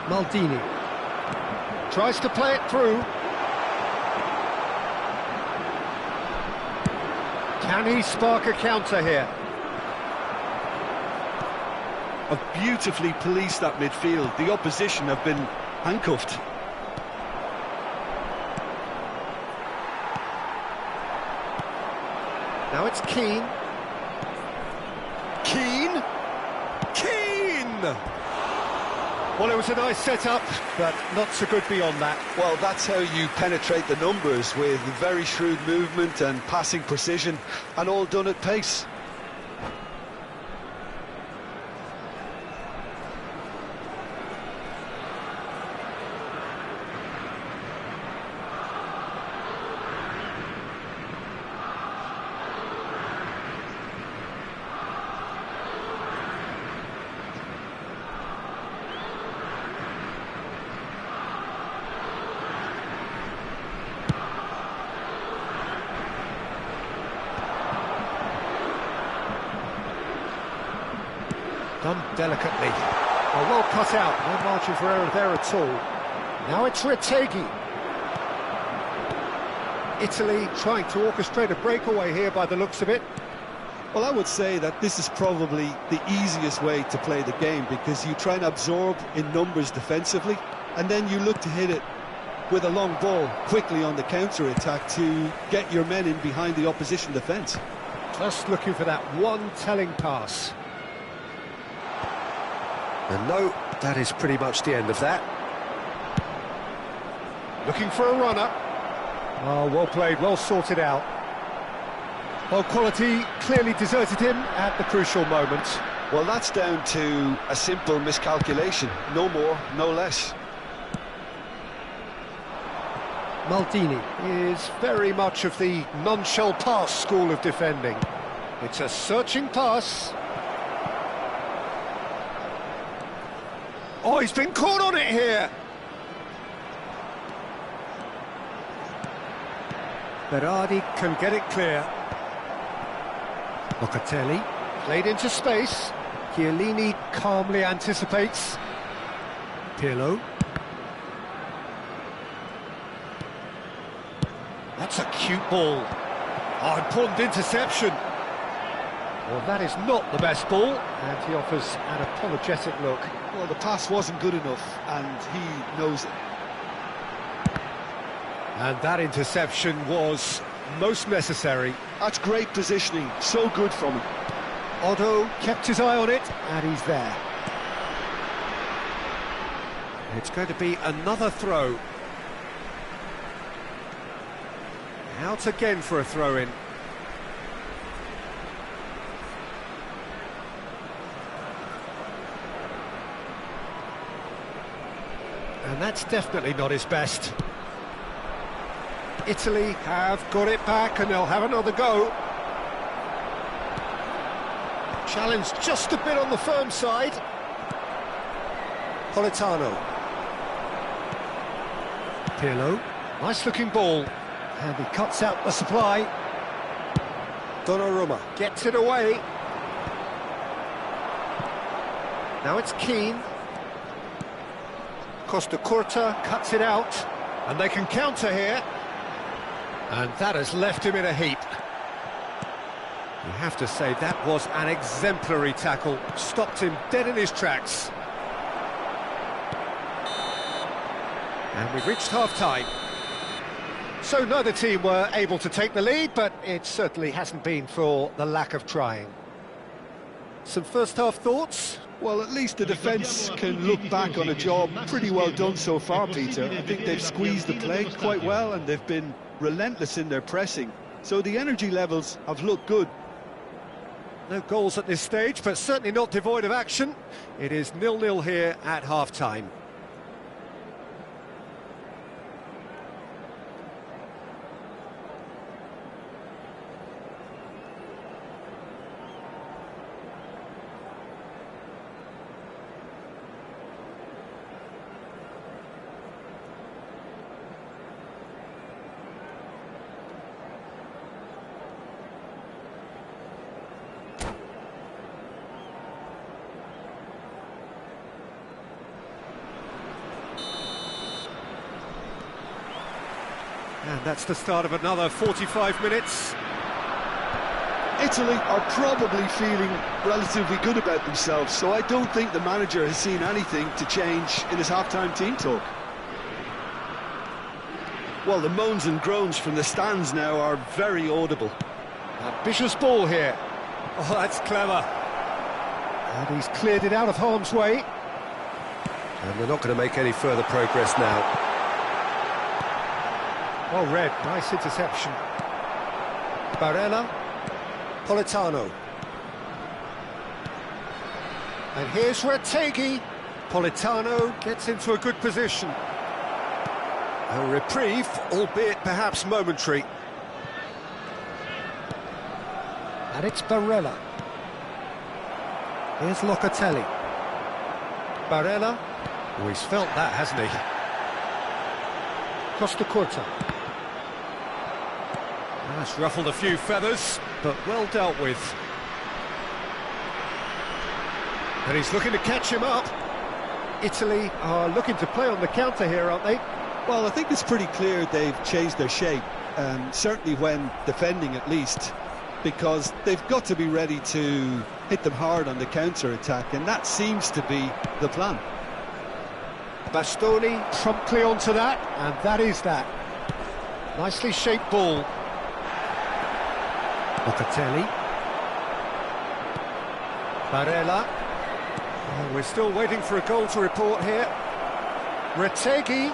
Maldini tries to play it through. Can he spark a counter here? Have beautifully policed that midfield. The opposition have been handcuffed. Now it's Keane. Keane! Well, it was a nice setup, but not so good beyond that. Well, that's how you penetrate the numbers, with very shrewd movement and passing precision, and all done at pace. Done delicately. Oh, well cut out, no margin for error there at all. Now it's Retegui. Italy trying to orchestrate a breakaway here by the looks of it. Well, I would say that this is probably the easiest way to play the game, because you try and absorb in numbers defensively, and then you look to hit it with a long ball quickly on the counter-attack to get your men in behind the opposition defence. Just looking for that one telling pass. And no, that is pretty much the end of that. Looking for a runner. Oh, well played, well sorted out. Well, quality clearly deserted him at the crucial moment. Well, that's down to a simple miscalculation. No more, no less. Maldini is very much of the non-shall-pass school of defending. It's a searching pass. Oh, he's been caught on it here. Berardi can get it clear. Locatelli played into space. Chiellini calmly anticipates. Pirlo. That's a cute ball. Oh, important interception. Well, that is not the best ball, and he offers an apologetic look. Well, the pass wasn't good enough, and he knows it. And that interception was most necessary. That's great positioning, so good from him. Otto kept his eye on it, and he's there. It's going to be another throw. Out again for a throw-in. And that's definitely not his best. Italy have got it back and they'll have another go. Challenge just a bit on the firm side. Politano. Pirlo. Nice looking ball. And he cuts out the supply. Donnarumma gets it away. Now it's Keane. Costa Curta cuts it out. And they can counter here. And that has left him in a heap. You have to say that was an exemplary tackle. Stopped him dead in his tracks. And we've reached half-time. So neither team were able to take the lead, but it certainly hasn't been for the lack of trying. Some first-half thoughts? Well, at least the defence can look back on a job pretty well done so far, Peter. I think they've squeezed the play quite well and they've been relentless in their pressing. So the energy levels have looked good. No goals at this stage, but certainly not devoid of action. It is 0-0 here at half-time. And that's the start of another 45 minutes. Italy are probably feeling relatively good about themselves, so I don't think the manager has seen anything to change in his half-time team talk. Well, the moans and groans from the stands now are very audible. Ambitious ball here. Oh, that's clever. And he's cleared it out of harm's way. And they're not going to make any further progress now. Well read, nice interception. Barella, Politano. And here's Retegui. Politano gets into a good position. A reprieve, albeit perhaps momentary. And it's Barella. Here's Locatelli. Barella. Oh, he's felt that, hasn't he? Costa Curta. That's ruffled a few feathers, but well dealt with. And he's looking to catch him up. Italy are looking to play on the counter here, aren't they? Well, I think it's pretty clear they've changed their shape, certainly when defending at least, because they've got to be ready to hit them hard on the counter-attack, and that seems to be the plan. Bastoni promptly onto that, and that is that. Nicely shaped ball. Locatelli. Barella. Oh, we're still waiting for a goal to report here. Retegui.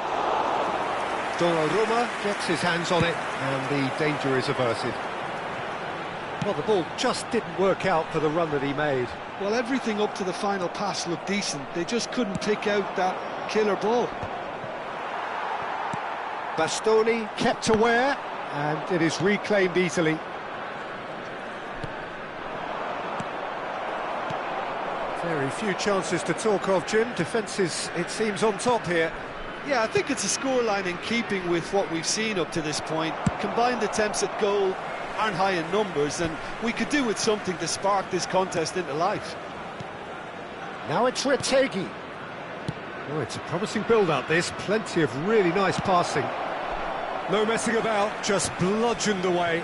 Donnarumma gets his hands on it, and the danger is averted. Well, the ball just didn't work out for the run that he made. Well, everything up to the final pass looked decent. They just couldn't pick out that killer ball. Bastoni kept aware, and it is reclaimed easily. Very few chances to talk of, Jim. Defence is, it seems, on top here. Yeah, I think it's a scoreline in keeping with what we've seen up to this point. Combined attempts at goal aren't high in numbers, and we could do with something to spark this contest into life. Now it's Retegui. Oh, it's a promising build-up, this. Plenty of really nice passing. No messing about, just bludgeoned away.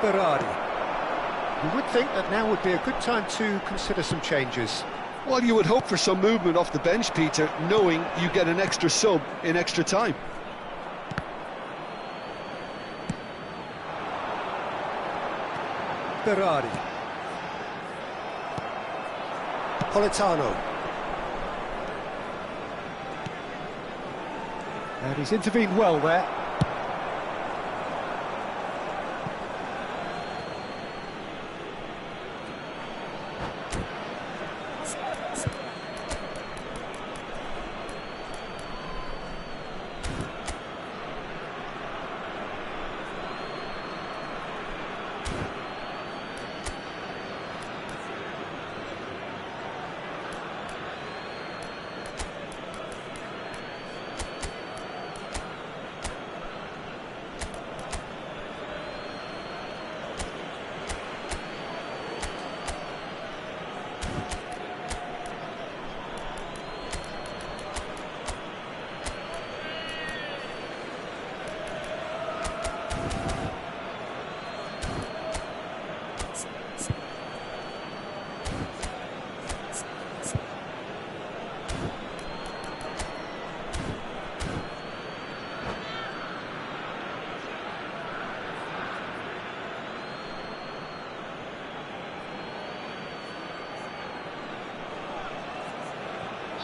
Berardi. You would think that now would be a good time to consider some changes. Well, you would hope for some movement off the bench, Peter, knowing you get an extra sub in extra time. Berardi. Politano. And he's intervened well there.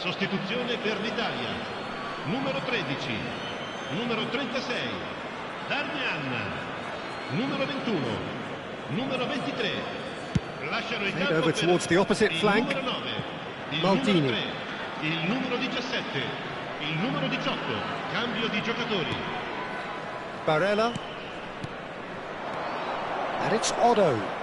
Sostituzione per l'Italia. Numero 13, numero 36, Darmian, numero 21, numero 23. Lasciano il campo over per towards the opposite il flank. numero 9, il Maldini. numero 3, il numero 17, il numero 18. Cambio di giocatori. Barella. And it's Otto.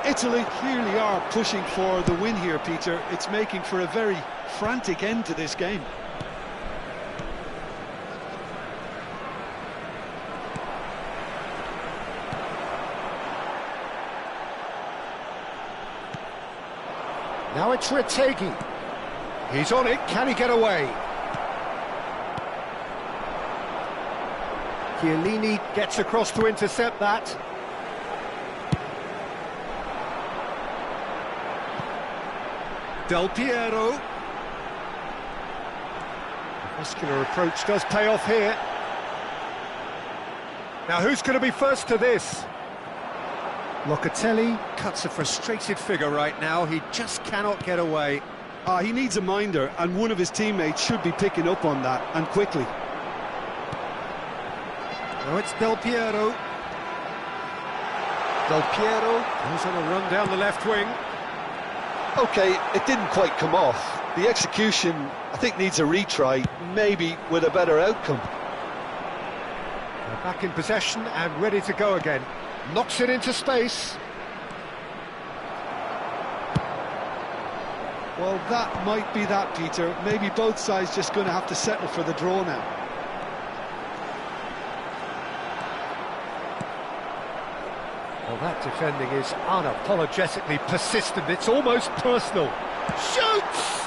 Italy clearly are pushing for the win here, Peter. It's making for a very frantic end to this game. Now it's Retegui. He's on it. Can he get away? Chiellini gets across to intercept that. Del Piero. The muscular approach does pay off here. Now who's going to be first to this? Locatelli cuts a frustrated figure right now. He just cannot get away. He needs a minder, and one of his teammates should be picking up on that, and quickly. Now it's Del Piero. Del Piero goes on a run down the left wing. Okay, it didn't quite come off. The execution, I think, needs a retry, maybe with a better outcome. They're back in possession and ready to go again. Knocks it into space. Well, that might be that, Peter. Maybe both sides just going to have to settle for the draw now. Well, that defending is unapologetically persistent. It's almost personal. Shoots!